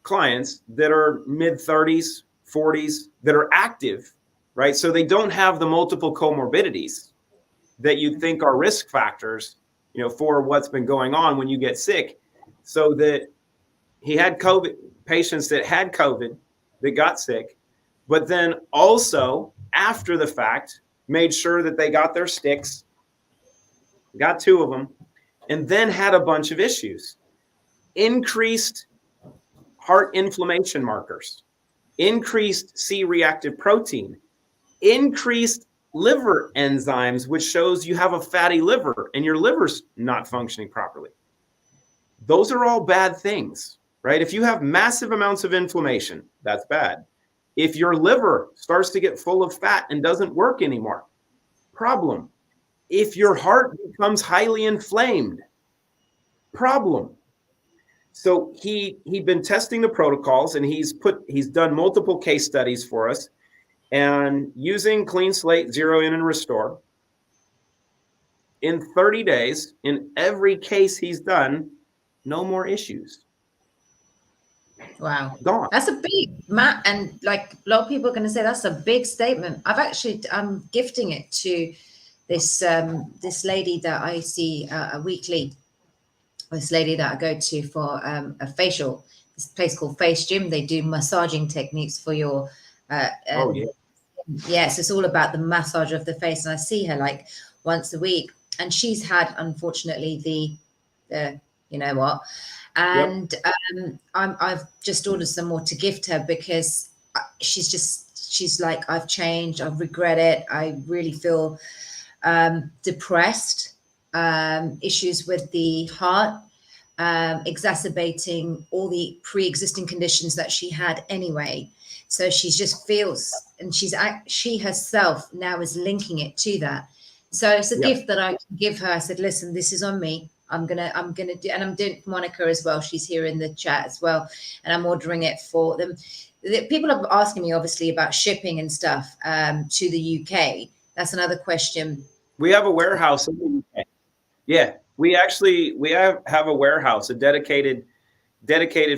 clients that are mid-30s, 40s, that are active, right? So they don't have the multiple comorbidities that you think are risk factors, for what's been going on when you get sick. So that he had COVID, patients that had COVID that got sick, but then also after the fact, made sure that they got their sticks, got 2 of them, and then had a bunch of issues. Increased heart inflammation markers, increased C-reactive protein, increased liver enzymes, which shows you have a fatty liver and your liver's not functioning properly. Those are all bad things. right? If you have massive amounts of inflammation, that's bad. If your liver starts to get full of fat and doesn't work anymore, problem. If your heart becomes highly inflamed, problem. So he'd been testing the protocols, and he's done multiple case studies for us, and using Cleanslate, Zero In, and Restore. In 30 days, in every case he's done, no more issues. Wow. Gone. That's a big, Matt, and like a lot of people are going to say that's a big statement. I'm gifting it to this this lady that I see weekly. This lady that I go to for a facial. This place called Face Gym. They do massaging techniques for your. Oh yeah. Yes, it's all about the massage of the face, and I see her like once a week. And she's had, unfortunately, the you know what, and I've just ordered some more to gift her because she's like, I've changed, I regret it, I really feel depressed, issues with the heart, exacerbating all the pre-existing conditions that she had anyway. So she just feels, and she herself now is linking it to that. So it's a gift that I can give her. I said, listen, this is on me. I'm gonna do, and I'm doing Monica as well. She's here in the chat as well, and I'm ordering it for them. People are asking me obviously about shipping and stuff to the UK. That's another question. We have a warehouse in the UK. Yeah, we have a warehouse, a dedicated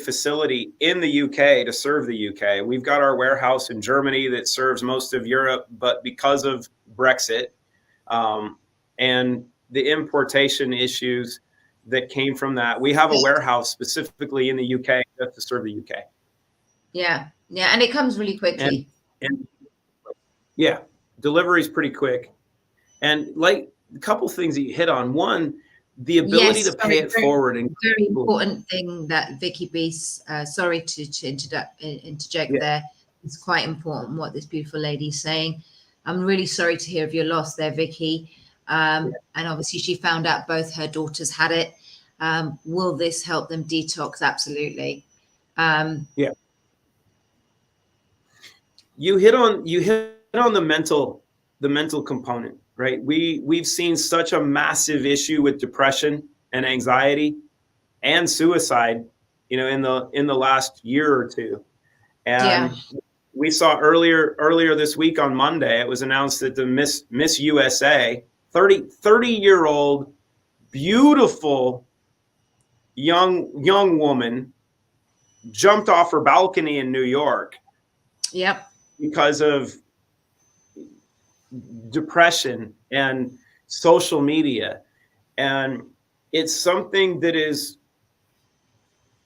facility in the UK to serve the UK. We've got our warehouse in Germany that serves most of Europe, but because of Brexit and the importation issues that came from that, we have a warehouse specifically in the UK just to serve the UK. Yeah, and it comes really quickly. And yeah, delivery is pretty quick. And like a couple things that you hit on. One, the ability to pay it forward. And very important thing that Vicky Beast, sorry to interject there. It's quite important what this beautiful lady is saying. I'm really sorry to hear of your loss there, Vicky. And obviously she found out both her daughters had it. Will this help them detox? Absolutely. You hit on the mental component, right? We've seen such a massive issue with depression and anxiety and suicide, in the last year or two. And we saw earlier this week on Monday, it was announced that the Miss USA, 30-year-old, beautiful young woman jumped off her balcony in New York. Yep. Because of depression and social media. And it's something that is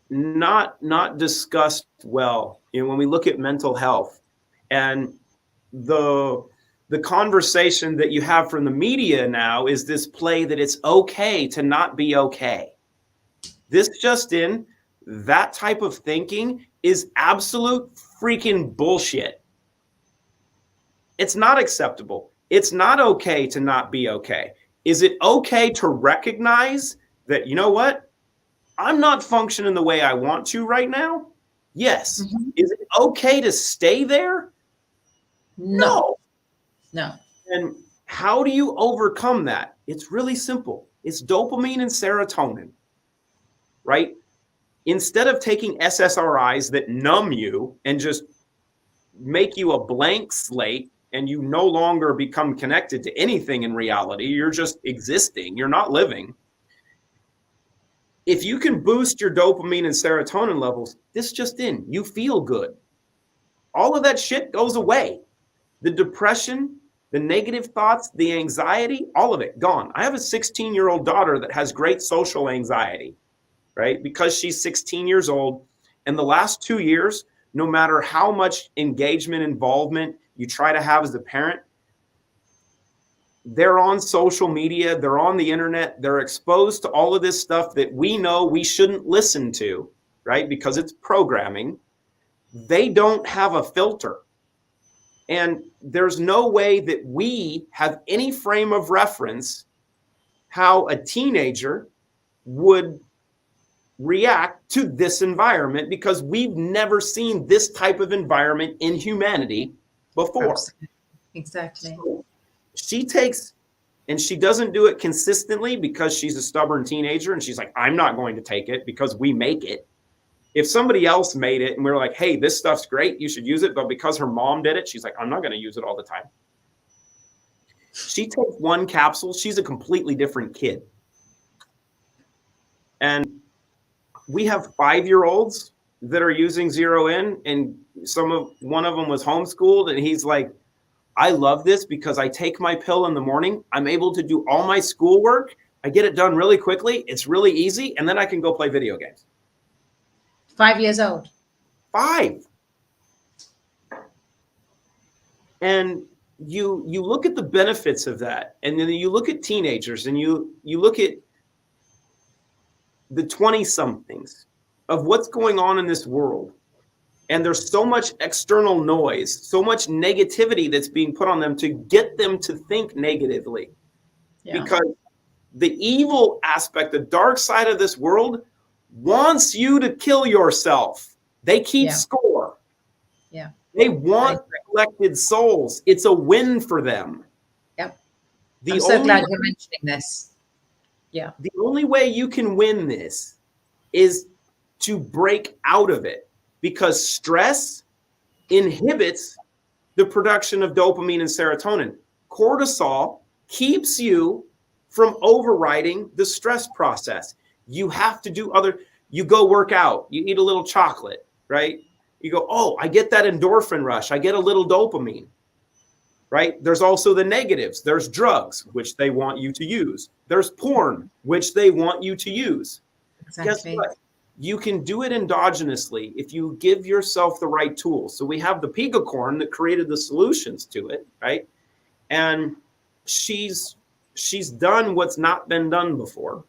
not discussed well, when we look at mental health, and the conversation that you have from the media now is this play that it's okay to not be okay. This just in, that type of thinking is absolute freaking bullshit. It's not acceptable. It's not okay to not be okay. Is it okay to recognize that, you know what? I'm not functioning the way I want to right now? Yes. Mm-hmm. Is it okay to stay there? No. And how do you overcome that? It's really simple. It's dopamine and serotonin, right? Instead of taking SSRIs that numb you and just make you a blank slate, and you no longer become connected to anything in reality, you're just existing, you're not living. If you can boost your dopamine and serotonin levels, this just in, you feel good. All of that shit goes away. The depression, the negative thoughts, the anxiety, all of it gone. I have a 16-year-old daughter that has great social anxiety, right? Because she's 16 years old. And the last 2 years, no matter how much engagement, involvement you try to have as a parent, they're on social media, they're on the internet, they're exposed to all of this stuff that we know we shouldn't listen to, right? Because it's programming. They don't have a filter. And there's no way that we have any frame of reference how a teenager would react to this environment because we've never seen this type of environment in humanity before. Absolutely. Exactly. So she takes, and she doesn't do it consistently because she's a stubborn teenager and she's like, I'm not going to take it because we make it. If somebody else made it and we were like, hey, this stuff's great, you should use it. But because her mom did it, she's like, I'm not going to use it all the time. She takes one capsule. She's a completely different kid. And we have 5-year-olds that are using Zero In, and one of them was homeschooled, and he's like, I love this because I take my pill in the morning. I'm able to do all my schoolwork. I get it done really quickly. It's really easy. And then I can go play video games. 5 years old. 5. And you look at the benefits of that. And then you look at teenagers and you look at the 20-somethings of what's going on in this world. And there's so much external noise, so much negativity that's being put on them to get them to think negatively. Yeah. Because the evil aspect, the dark side of this world wants you to kill yourself. They keep score. Yeah. They want collected souls. It's a win for them. Yep. I'm so glad you're mentioning this. Yeah. The only way you can win this is to break out of it, because stress inhibits the production of dopamine and serotonin. Cortisol keeps you from overriding the stress process. You have to do you go work out, you eat a little chocolate, right? You go, oh, I get that endorphin rush. I get a little dopamine, right? There's also the negatives. There's drugs, which they want you to use. There's porn, which they want you to use. Exactly. Guess what? You can do it endogenously if you give yourself the right tools. So we have the pegacorn that created the solutions to it, right? And she's done what's not been done before.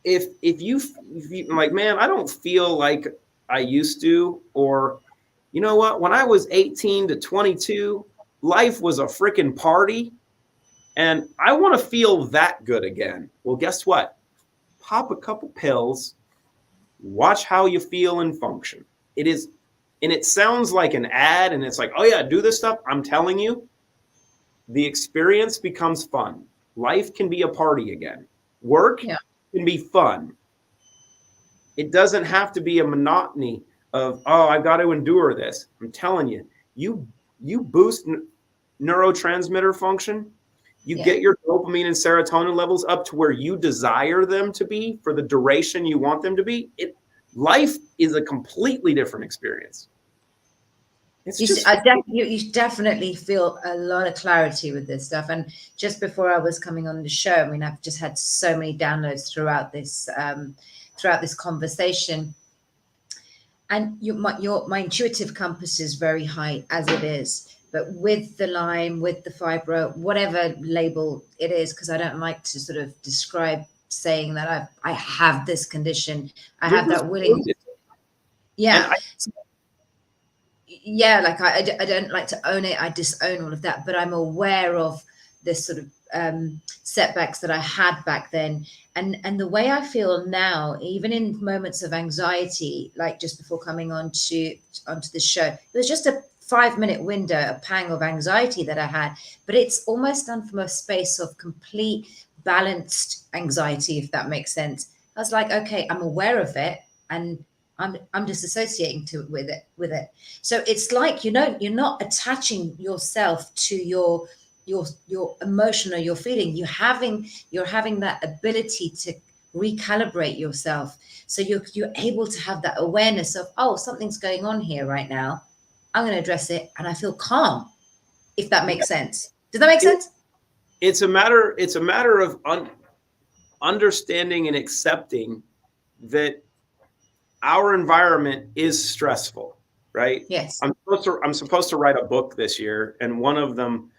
If you like, man, I don't feel like I used to, or you know what? When I was 18 to 22, life was a freaking party, and I want to feel that good again. Well, guess what? Pop a couple pills, watch how you feel and function. It is, and it sounds like an ad, and it's like, oh yeah, do this stuff. I'm telling you, the experience becomes fun. Life can be a party again. Work can be fun. It doesn't have to be a monotony of, oh, I've got to endure this. I'm telling you, you boost neurotransmitter function. You get your dopamine and serotonin levels up to where you desire them to be for the duration you want them to be. Life is a completely different experience. You definitely feel a lot of clarity with this stuff. And just before I was coming on the show, I mean, I've just had so many downloads throughout this conversation. And my intuitive compass is very high as it is. But with the Lyme, with the fibro, whatever label it is, because I don't like to sort of describe saying that I have this condition. I have that willing. Yeah. Like I don't like to own it. I disown all of that. But I'm aware of this sort of setbacks that I had back then. And the way I feel now, even in moments of anxiety, like just before coming onto this show, it was just a 5-minute window, a pang of anxiety that I had, but it's almost done from a space of complete balanced anxiety, if that makes sense. I was like, okay, I'm aware of it, and I'm disassociating with it. So it's like, you're not attaching yourself to your emotion or your feeling. You're having that ability to recalibrate yourself. So you're able to have that awareness of, oh, something's going on here right now. I'm going to address it, and I feel calm, if that makes sense. Does that make sense? It's a matter of understanding and accepting that our environment is stressful, right? Yes. I'm supposed to write a book this year, and one of them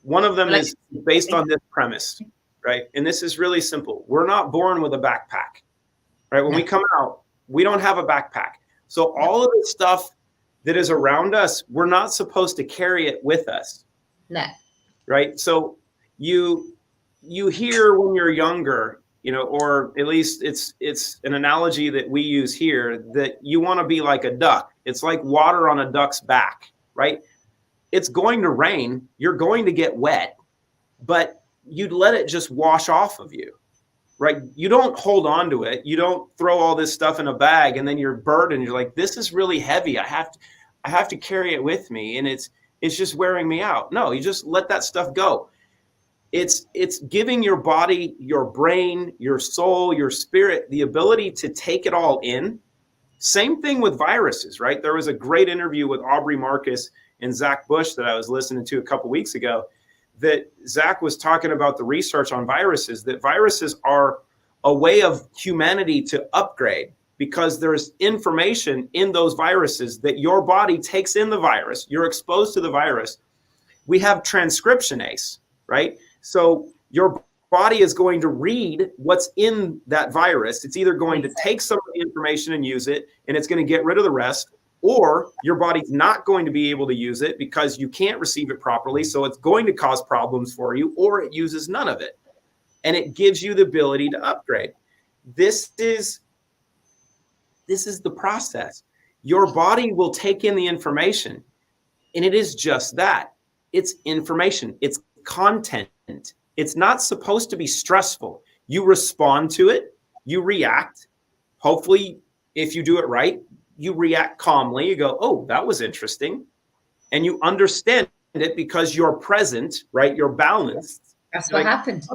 is based on this premise, right? And this is really simple. We're not born with a backpack, right? When we come out, we don't have a backpack. So all of the stuff that is around us, we're not supposed to carry it with us. No. Right? So you hear when you're younger, you know, or at least it's an analogy that we use here, that you want to be like a duck. It's like water on a duck's back, right? It's going to rain. You're going to get wet, but you'd let it just wash off of you, right? You don't hold on to it. You don't throw all this stuff in a bag and then you're burdened. You're like, this is really heavy. I have to carry it with me, and it's just wearing me out. No, you just let that stuff go. It's giving your body, your brain, your soul, your spirit, the ability to take it all in. Same thing with viruses, right? There was a great interview with Aubrey Marcus and Zach Bush that I was listening to a couple weeks ago, that Zach was talking about the research on viruses, that viruses are a way of humanity to upgrade, because there's information in those viruses that your body takes in the virus. You're exposed to the virus. We have transcriptionase, right? So your body is going to read what's in that virus. It's either going to take some of the information and use it, and it's going to get rid of the rest, or your body's not going to be able to use it because you can't receive it properly. So it's going to cause problems for you, or it uses none of it. And it gives you the ability to upgrade. This is the process. Your body will take in the information, and it is just that. It's information. It's content. It's not supposed to be stressful. You respond to it. You react. Hopefully, if you do it right, you react calmly. You go, oh, that was interesting. And you understand it because you're present, right? You're balanced. That's what happened.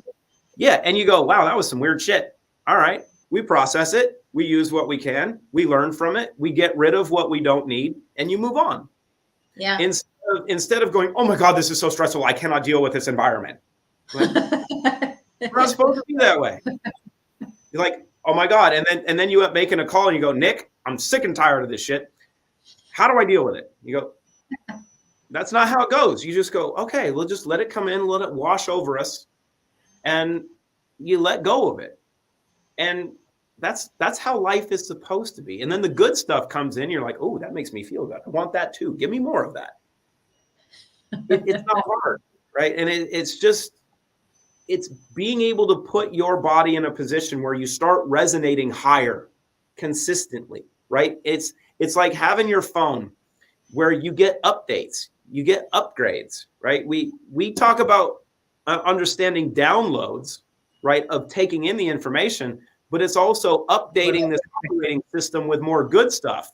Yeah. And you go, wow, that was some weird shit. All right. We process it. We use what we can. We learn from it. We get rid of what we don't need, and you move on. Yeah. Instead of going, oh my God, this is so stressful, I cannot deal with this environment. Like, we're not supposed to be that way. You're like, oh my God. And then you end up making a call and you go, Nick, I'm sick and tired of this shit. How do I deal with it? You go, that's not how it goes. You just go, okay, we'll just let it come in, let it wash over us, and you let go of it. And that's how life is supposed to be. And then the good stuff comes in. You're like, oh, that makes me feel good. I want that too. Give me more of that. It's not hard, right? And it's being able to put your body in a position where you start resonating higher consistently, right? It's like having your phone where you get updates, you get upgrades, right? We talk about understanding downloads, right, of taking in the information, but it's also updating this operating system with more good stuff.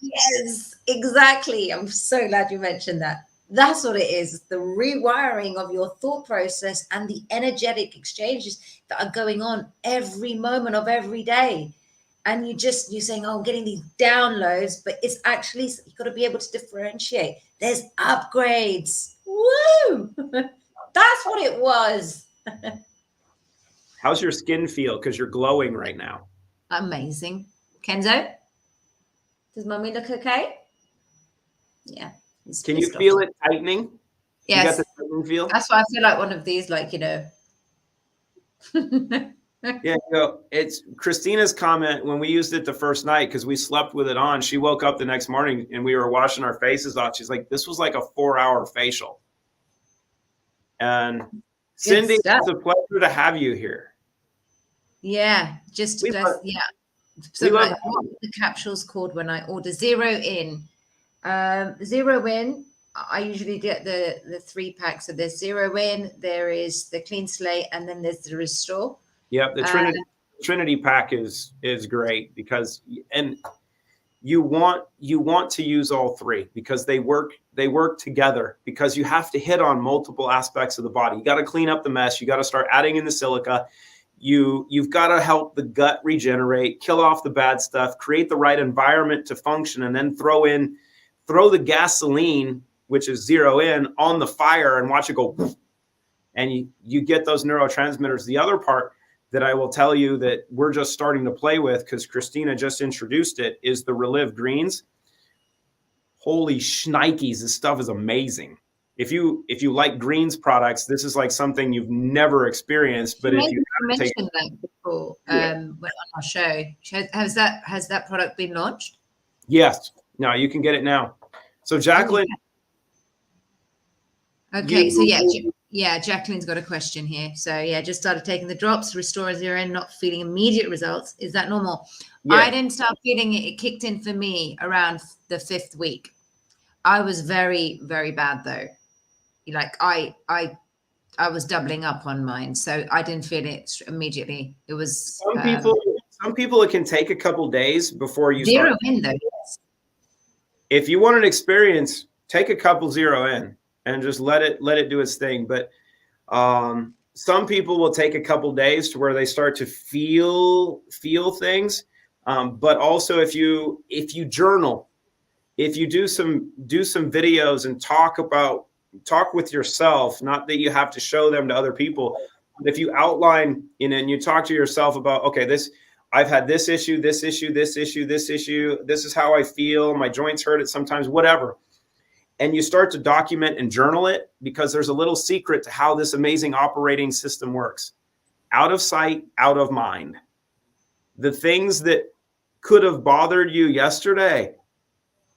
Yes, exactly. I'm so glad you mentioned that. That's what it is. The rewiring of your thought process and the energetic exchanges that are going on every moment of every day. And you're saying, oh, I'm getting these downloads, but it's actually, you've got to be able to differentiate. There's upgrades. Woo! That's what it was. How's your skin feel? Because you're glowing right now. Amazing. Kenzo, does mommy look okay? Yeah. Can you feel it tightening? Yes. You got the tightening feel? That's why I feel like one of these, like, Yeah, it's Christina's comment when we used it the first night, because we slept with it on. She woke up the next morning and we were washing our faces off. She's like, this was like a 4-hour facial. And Cindy, it's a pleasure to have you here. Yeah, yeah. So what the capsule's called when I order Zero In. Zero In, I usually get the 3-pack. So there's Zero In, there is the Cleanslate, and then there's the Restore. Yep, the Trinity pack is great, because you want to use all three because they work together, because you have to hit on multiple aspects of the body. You got to clean up the mess. You got to start adding in the silica. You've got to help the gut regenerate, kill off the bad stuff, create the right environment to function, and then throw the gasoline, which is Zero In, on the fire and watch it go. And you get those neurotransmitters. The other part that I will tell you that we're just starting to play with, because Christina just introduced it, is the Relive Greens. Holy shnikes, this stuff is amazing. If you like greens products, this is like something you've never experienced. But if you mentioned that before on our show, has that product been launched? Yes. No, you can get it now. So Jacqueline. Okay, so Yeah, Jacqueline's got a question here. So yeah, just started taking the drops, restore zero in, not feeling immediate results. Is that normal? Yeah. I didn't start feeling it. It kicked in for me around the 5th week. I was very, very bad though. Like I was doubling up on mine, so I didn't feel it immediately. It was some people it can take a couple days before you zero start. in though. Yes. If you want an experience, take a couple zero in and just let it do its thing. But some people will take a couple days to where they start to feel things. But also if you journal, if you do some videos and talk with yourself, not that you have to show them to other people. If you outline, and you talk to yourself about, okay, I've had this issue, this issue, this issue, this issue. This is how I feel. My joints hurt it sometimes, whatever. And you start to document and journal it, because there's a little secret to how this amazing operating system works. Out of sight, out of mind. The things that could have bothered you yesterday,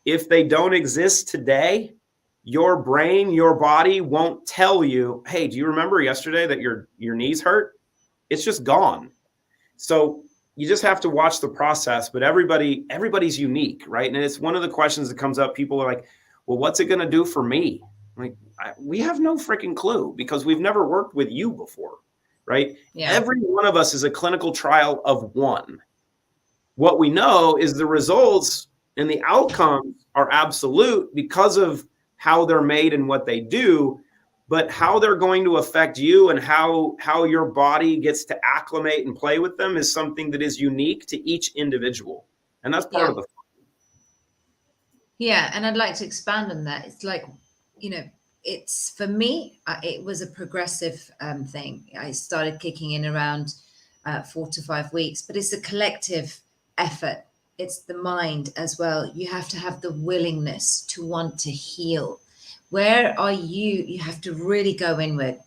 if they don't exist today, your brain, your body won't tell you, hey, do you remember yesterday that your knees hurt? It's just gone. So you just have to watch the process, but everybody's unique, right? And it's one of the questions that comes up. People are like, well, what's it going to do for me? Like, we have no freaking clue, because we've never worked with you before, right? Yeah. Every one of us is a clinical trial of one. What we know is the results and the outcomes are absolute because of how they're made and what they do. But how they're going to affect you and how your body gets to acclimate and play with them is something that is unique to each individual. And that's part of the fun. Yeah. And I'd like to expand on that. It's like, it's, for me, it was a progressive thing. I started kicking in around 4 to 5 weeks, but it's a collective effort. It's the mind as well. You have to have the willingness to want to heal. Where are you? You have to really go inward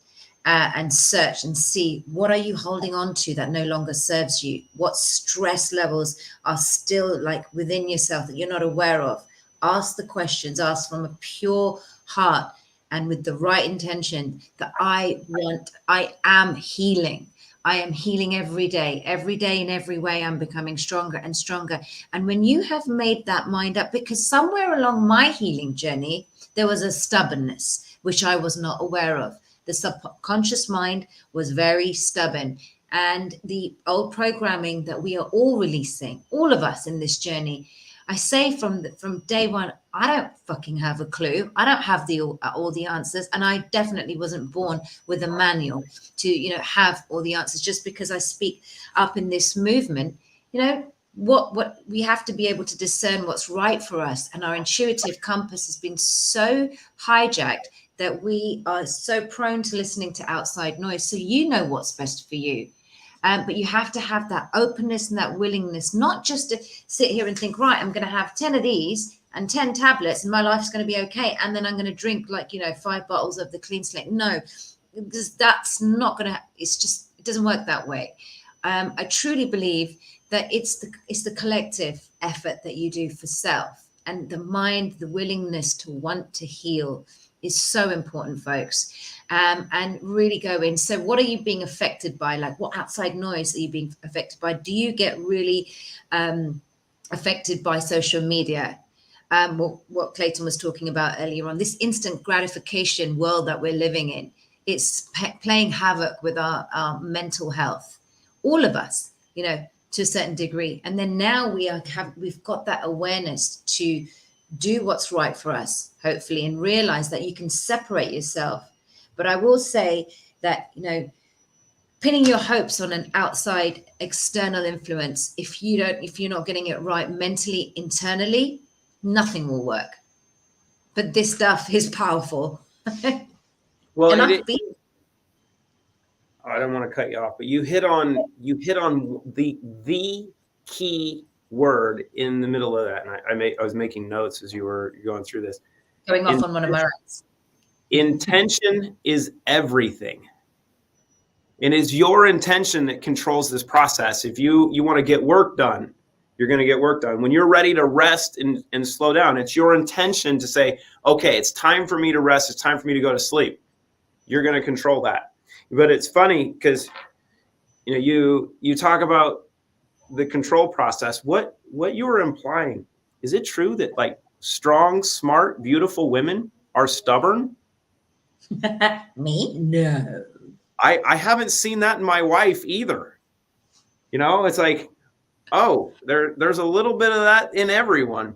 and search and see, what are you holding on to that no longer serves you? What stress levels are still like within yourself that you're not aware of? Ask the questions, ask from a pure heart and with the right intention that I am healing. I am healing every day in every way. I'm becoming stronger and stronger. And when you have made that mind up, because somewhere along my healing journey, there was a stubbornness, which I was not aware of. The subconscious mind was very stubborn. And the old programming that we are all releasing, all of us in this journey, I say from day one, I don't fucking have a clue. I don't have all the answers. And I definitely wasn't born with a manual to, have all the answers. Just because I speak up in this movement, what we have to be able to discern what's right for us. And our intuitive compass has been so hijacked that we are so prone to listening to outside noise. So what's best for you. But you have to have that openness and that willingness, not just to sit here and think, right, I'm going to have 10 of these and 10 tablets and my life's going to be okay. And then I'm going to drink 5 bottles of the Cleanslate. No, that's not going to, it doesn't work that way. I truly believe that it's the collective effort that you do for self, and the mind, the willingness to want to heal is so important, folks. And really go in. So what are you being affected by? Like, what outside noise are you being affected by? Do you get really affected by social media? What Clayton was talking about earlier on, this instant gratification world that we're living in, it's playing havoc with our mental health. All of us, to a certain degree. And then now we've got that awareness to do what's right for us, hopefully, and realize that you can separate yourself. But I will say that, pinning your hopes on an outside external influence, if you're not getting it right mentally, internally, nothing will work. But this stuff is powerful. Well, I don't want to cut you off, but you hit on the key word in the middle of that. And I was making notes as you were going through this. Going off on one of my rights. Intention is everything. And it's your intention that controls this process. If you want to get work done, you're going to get work done. When you're ready to rest and slow down, it's your intention to say, okay, it's time for me to rest. It's time for me to go to sleep. you're going to control that. But it's funny because, you know, you talk about the control process. What you were implying, is it true that like strong, smart, beautiful women are stubborn? Me? No. I haven't seen that in my wife either. You know, it's like, oh, there's a little bit of that in everyone.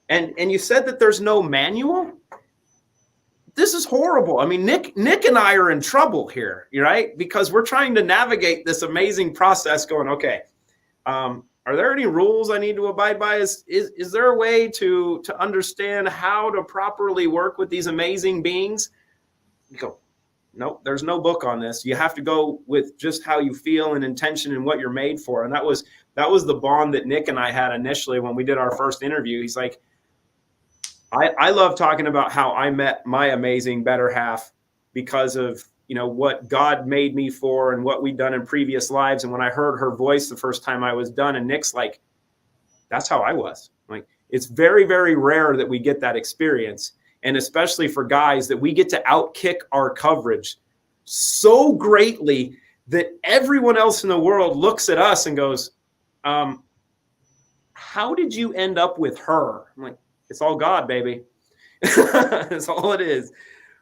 And you said that there's no manual. This is horrible. I mean, Nick and I are in trouble here, right? Because we're trying to navigate this amazing process going, okay, are there any rules I need to abide by? Is there a way to understand how to properly work with these amazing beings? You go, nope, there's no book on this. You have to go with just how you feel and intention and what you're made for. And that was the bond that Nick and I had initially when we did our first interview. He's like, I love talking about how I met my amazing better half because of, you know, what God made me for and what we'd done in previous lives. And when I heard her voice the first time I was done, and Nick's like, that's how I was. Like, it's very, very rare that we get that experience. And especially for guys, that we get to outkick our coverage so greatly that everyone else in the world looks at us and goes, how did you end up with her? I'm like, it's all God, baby. That's all it is.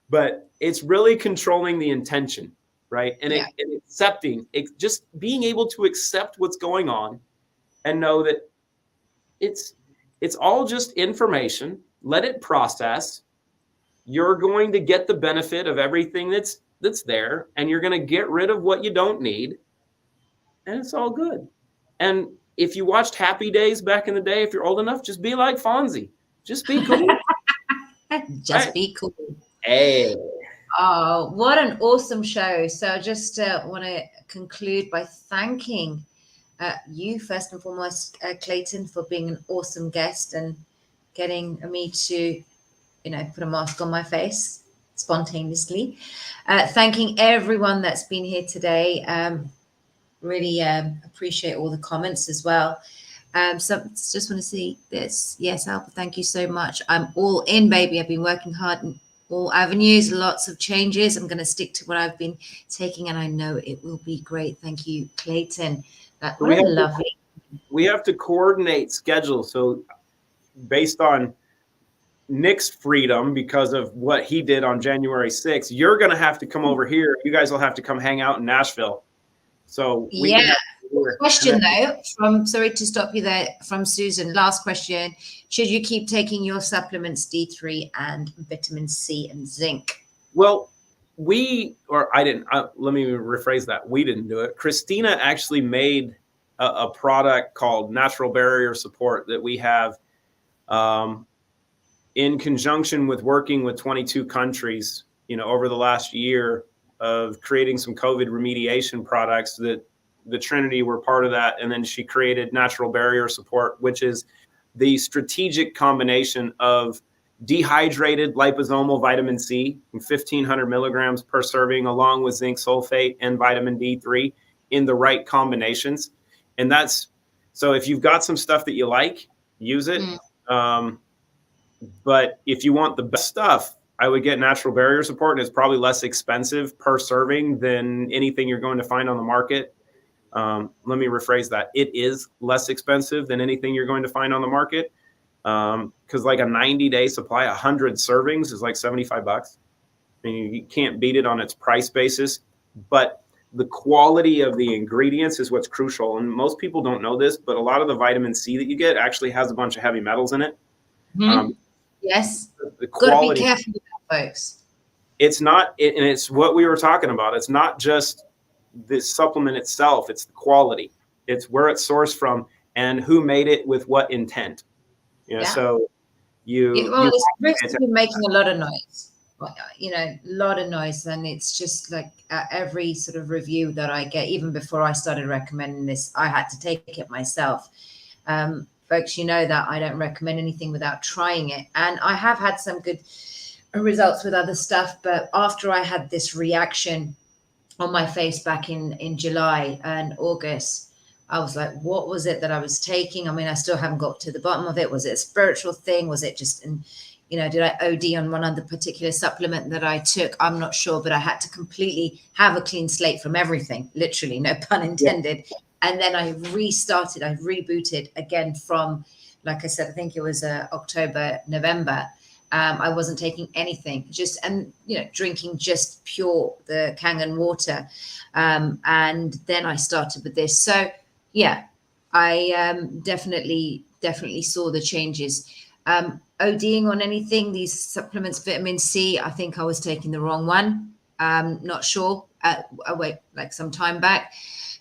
But it's really controlling the intention, right? And, and accepting, just being able to accept what's going on and know that it's all just information. Let it process. You're going to get the benefit of everything that's there, and you're going to get rid of what you don't need, and it's all good. And if you watched Happy Days back in the day, if you're old enough, just be like Fonzie. Just be cool. Just be cool. Hey. Oh, what an awesome show. So I just want to conclude by thanking you, first and foremost, Clayton, for being an awesome guest and getting me to, you know, put a mask on my face spontaneously. Thanking everyone that's been here today. Really appreciate all the comments as well. So just want to see this. Yes, Alpa, thank you so much. I'm all in, baby. I've been working hard in all avenues, lots of changes. I'm going to stick to what I've been taking, and I know it will be great. Thank you, Clayton. We have to coordinate schedules. So based on Nick's freedom, because of what he did on January 6th, you're going to have to come over here. You guys will have to come hang out in Nashville. So question though, from, sorry to stop you there, from Susan, last question. Should you keep taking your supplements D3 and vitamin C and zinc? Well, let me rephrase that. We didn't do it. Christina actually made a product called Natural Barrier Support that we have in conjunction with working with 22 countries, you know, over the last year of creating some COVID remediation products. That the Trinity were part of that. And then she created Natural Barrier Support, which is the strategic combination of dehydrated liposomal vitamin C, 1,500 milligrams per serving, along with zinc sulfate and vitamin D3 in the right combinations. And that's, so if you've got some stuff that you like, use it. But if you want the best stuff, I would get Natural Barrier Support, and it's probably less expensive per serving than anything you're going to find on the market. Let me rephrase that. It is less expensive than anything you're going to find on the market. Because like a 90-day supply, 100 servings is like $75. I mean, you can't beat it on its price basis, but the quality of the ingredients is what's crucial. And most people don't know this, but a lot of the vitamin C that you get actually has a bunch of heavy metals in it. Yes. The quality, gotta be careful with that, folks. It's not, and it's what we were talking about. It's not just the supplement itself. It's the quality. It's where it's sourced from and who made it with what intent. You know, so it's been making a lot of noise. You know, a lot of noise, and it's just like every sort of review that I get, even before I started recommending this, I had to take it myself. Folks, you know that I don't recommend anything without trying it. And I have had some good results with other stuff. But after I had this reaction on my face back in July and August, I was like, what was it that I was taking? I mean, I still haven't got to the bottom of it. Was it a spiritual thing? Was it just, did I OD on one other particular supplement that I took? I'm not sure, but I had to completely have a clean slate from everything, literally, no pun intended. Yeah. And then I restarted, I rebooted again from, like I said, I think it was October, November. I wasn't taking anything, drinking just pure the Kangen water. And then I started with this. So yeah, I definitely saw the changes. ODing on anything, these supplements, vitamin C, I think I was taking the wrong one. Not sure. Like some time back.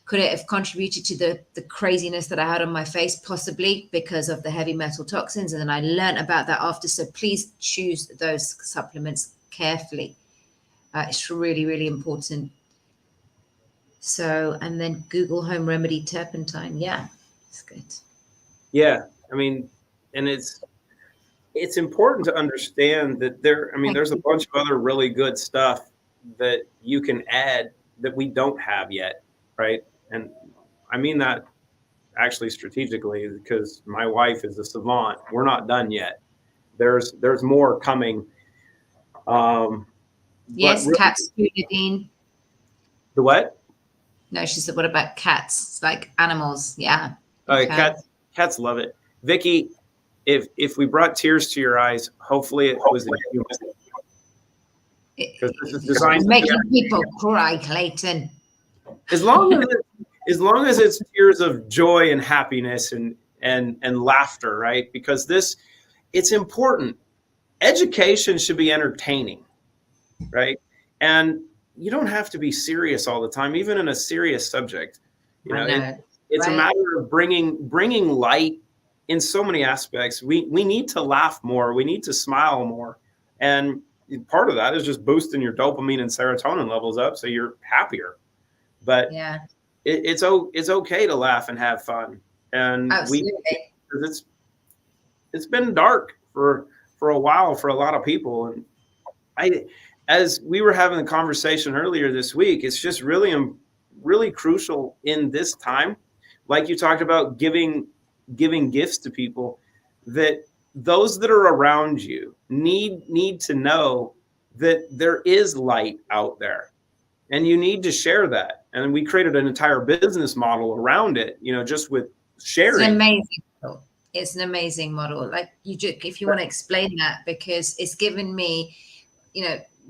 Could it have contributed to the craziness that I had on my face? Possibly, because of the heavy metal toxins. And then I learned about that after. So please choose those supplements carefully. It's really, really important. So, and then Google home remedy turpentine. Yeah, it's good. Yeah, I mean, and it's important to understand that there's a bunch of other really good stuff that you can add that we don't have yet, right? And I mean that actually strategically, because my wife is a savant. We're not done yet. There's more coming. Yes, really, cats, Dean. The what? No, she said, what about cats? It's like animals. Yeah. Cats love it. Vicky, if we brought tears to your eyes, hopefully it was a human. Because this is designed making people cry, Clayton. As long as it's tears of joy and happiness and laughter, right? Because it's important. Education should be entertaining, right? And you don't have to be serious all the time, even in a serious subject. It's right. A matter of bringing light in so many aspects. We need to laugh more. We need to smile more. And part of that is just boosting your dopamine and serotonin levels up so you're happier. But yeah, it's okay to laugh and have fun. And it's been dark for a while for a lot of people. And as we were having the conversation earlier this week, it's just really crucial in this time, like you talked about giving gifts to people, that those that are around you need to know that there is light out there, and you need to share that. And we created an entire business model around it, just with sharing. It's an amazing model. Like if you want to explain that, because it's given me,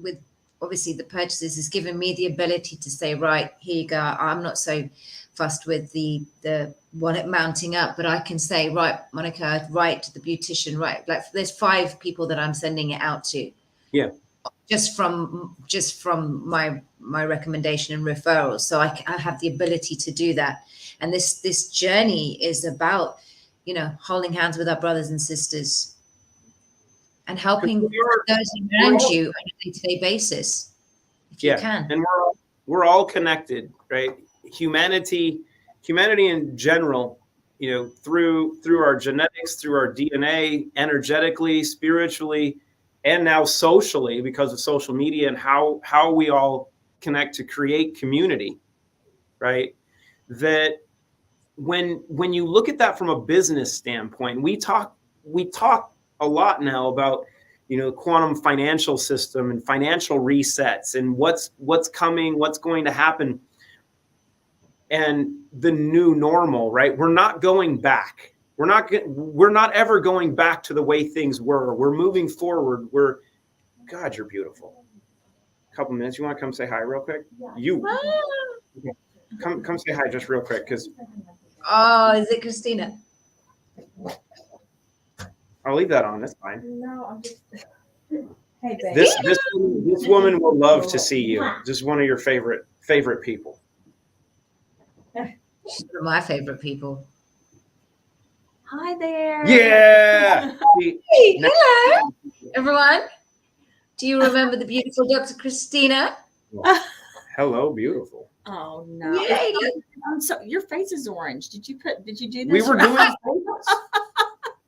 with obviously the purchases, has given me the ability to say, right, here you go. I'm not so fussed with the one mounting up, but I can say, right, Monica, right to the beautician, right? Like there's 5 people that I'm sending it out to. Yeah. Just from my recommendation and referrals. So I have the ability to do that. And this journey is about, holding hands with our brothers and sisters and helping those around you on a day-to-day basis, if you can. And we're all connected, right? Humanity in general, through our genetics, through our DNA, energetically, spiritually, and now socially, because of social media and how we all connect to create community, right? That when you look at that from a business standpoint, we talk a lot now about, quantum financial system and financial resets and what's coming, what's going to happen, and the new normal, right? We're not going back. We're not ever going back to the way things were. We're moving forward. God, you're beautiful. A couple minutes. You want to come say hi real quick? Okay. Come say hi just real quick, because. Oh, is it Christina? I'll leave that on. That's fine. No, I'm just. Hey, babe. This woman will love to see you. This is one of your favorite people. She's one of my favorite people. Hi there. Yeah. Hey, hello, everyone. Do you remember the beautiful Dr. Christina? Well, hello, beautiful. Oh no! Yay. I'm so your face is orange. Did you do this? We were doing.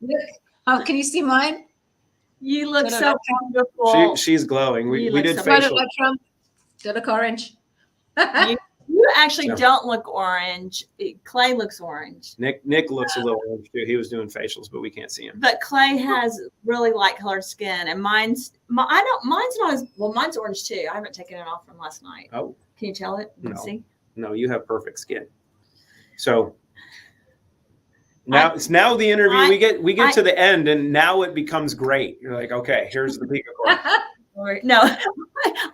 Look, oh, can you see mine? You look so wonderful. She's glowing. We did so facial. like Trump. Do I look orange? You actually So- don't look orange. Clay looks orange. Nick looks a little orange too. He was doing facials, but we can't see him. But Clay has really light colored skin, and mine's not as well. Mine's orange too. I haven't taken it off from last night. Oh, Can you tell it? No. See? no, you have perfect skin. So now it's now the interview. We get to the end, and now it becomes great. You're like, okay, here's the peak of No,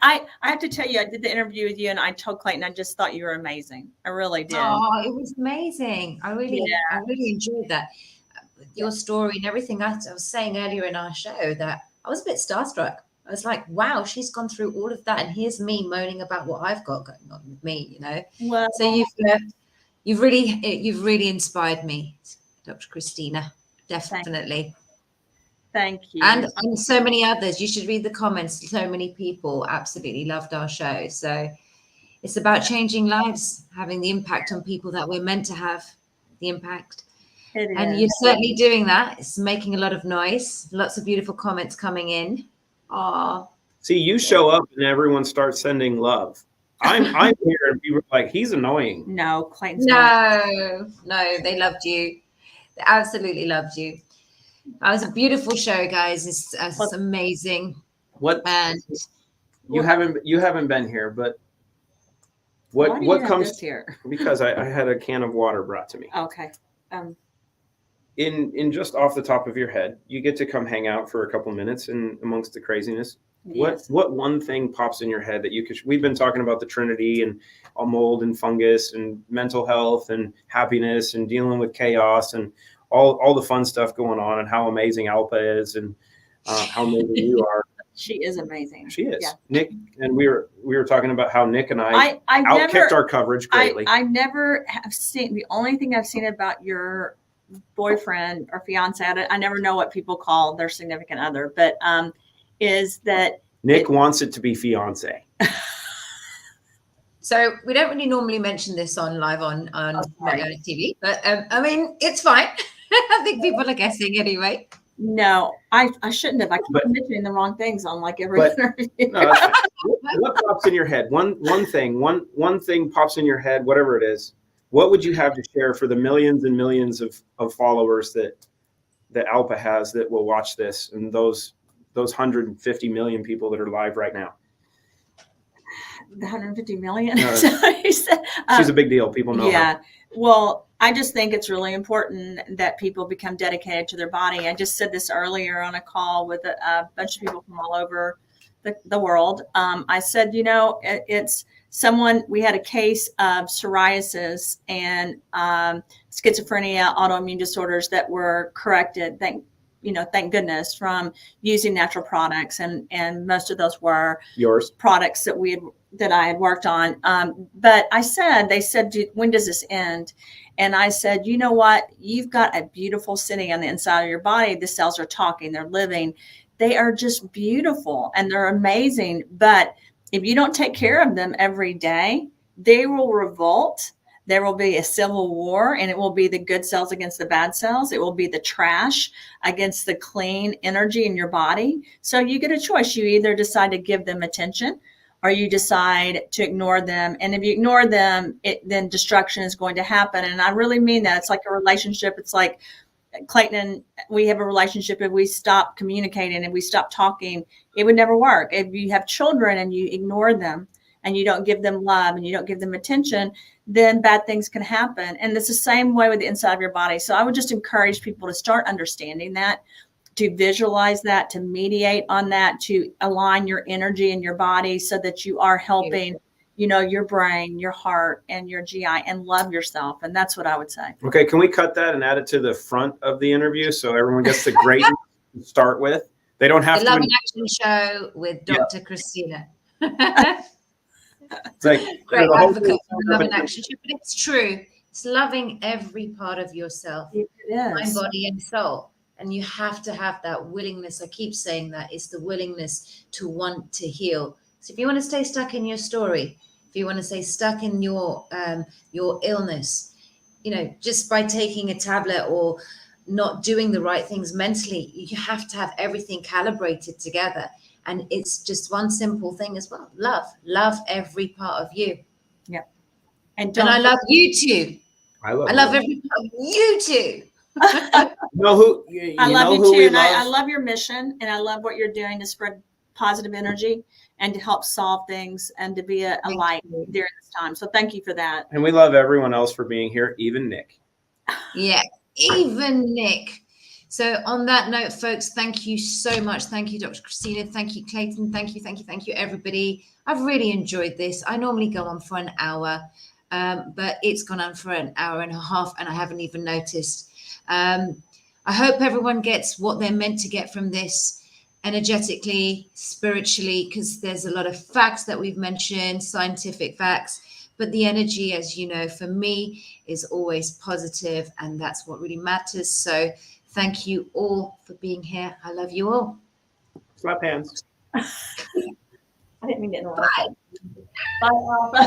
I have to tell you, I did the interview with you, and I told Clayton, I just thought you were amazing. I really did. Oh, it was amazing. I really enjoyed that. Your story and everything. I was saying earlier in our show that I was a bit starstruck. I was like, wow, she's gone through all of that, and here's me moaning about what I've got going on with me, you know. Well, So you've really inspired me, Dr. Christina. Definitely. thank you. And so many others. You should read the comments. So many people absolutely loved our show. So it's about changing lives, having the impact on people that we're meant to have the impact. And you're certainly doing that. It's making a lot of noise. Lots of beautiful comments coming in. Oh, See, you show up and everyone starts sending love. I'm here and people are like, he's annoying. No, Clayton's not. no, they loved you. They absolutely loved you. That was a beautiful show, guys. It's amazing. What And you haven't been here, but Why do you what have comes this here? because I had a can of water brought to me. Okay. In just off the top of your head, you get to come hang out for a couple minutes and amongst the craziness. Yes. What one thing pops in your head that you could? We've been talking about the Trinity and mold and fungus and mental health and happiness and dealing with chaos and all the fun stuff going on and how amazing Alpa is and how amazing you are. She is amazing. She is. Yeah. Nick and we were talking about how Nick and I I've outkicked never, our coverage greatly. I never have seen, the only thing I've seen about your boyfriend or fiance, I never know what people call their significant other, but is that Nick wants it to be fiance. so we don't really normally mention this on live on sorry. TV, but I mean, it's fine. I think people are guessing anyway. no, I shouldn't have. I keep mentioning the wrong things on like every interview. No, that's fine. What pops in your head? One thing pops in your head, whatever it is. What would you have to share for the millions and millions of followers that Alpa has that will watch this and those 150 million people that are live right now? The 150 million. No, she's a big deal. People know Yeah. her. Well, I just think it's really important that people become dedicated to their body. I just said this earlier on a call with a bunch of people from all over the world. I said, it's someone, we had a case of psoriasis and schizophrenia, autoimmune disorders that were corrected. Thank goodness, from using natural products. And most of those were Yours. products that I had worked on. But they said, when does this end? And I said, you know what? You've got a beautiful city on the inside of your body. The cells are talking, they're living. They are just beautiful and they're amazing. But if you don't take care of them every day, they will revolt. There will be a civil war, and it will be the good cells against the bad cells. It will be the trash against the clean energy in your body. So you get a choice. You either decide to give them attention or you decide to ignore them. And if you ignore them, then destruction is going to happen. And I really mean that. It's like a relationship. It's like Clayton and we have a relationship. If we stop communicating and we stop talking, it would never work. If you have children and you ignore them and you don't give them love and you don't give them attention, then bad things can happen. And it's the same way with the inside of your body. So I would just encourage people to start understanding that, to visualize that, to mediate on that, to align your energy in your body so that you are helping, your brain, your heart, and your GI, and love yourself. And that's what I would say. Okay, can we cut that and add it to the front of the interview so everyone gets the great to start with? They don't have the to. Love in Action show with Dr. Christina. It's like Great the whole advocate thing- for Love in Action show, but it's true. It's loving every part of yourself, It mind, is. body, and soul. And you have to have that willingness. I keep saying that it's the willingness to want to heal. So if you want to stay stuck in your story, if you want to stay stuck in your illness, just by taking a tablet or not doing the right things mentally, you have to have everything calibrated together. And it's just one simple thing as well. Love every part of you. Yep. And I love you too. I love every part of you too. know who you I love know you who too, we and love? I love your mission, and I love what you're doing to spread positive energy and to help solve things and to be a light during this time. So thank you for that. And we love everyone else for being here, even Nick. Yeah, even Nick. So on that note, folks, thank you so much. Thank you, Dr. Christina. Thank you, Clayton. Thank you, everybody. I've really enjoyed this. I normally go on for an hour, but it's gone on for an hour and a half, and I haven't even noticed. I hope everyone gets what they're meant to get from this energetically, spiritually, because there's a lot of facts that we've mentioned, scientific facts. But the energy, as you know, for me is always positive, and that's what really matters. So thank you all for being here. I love you all. Slap hands. I didn't mean to interrupt. Bye, Alpa.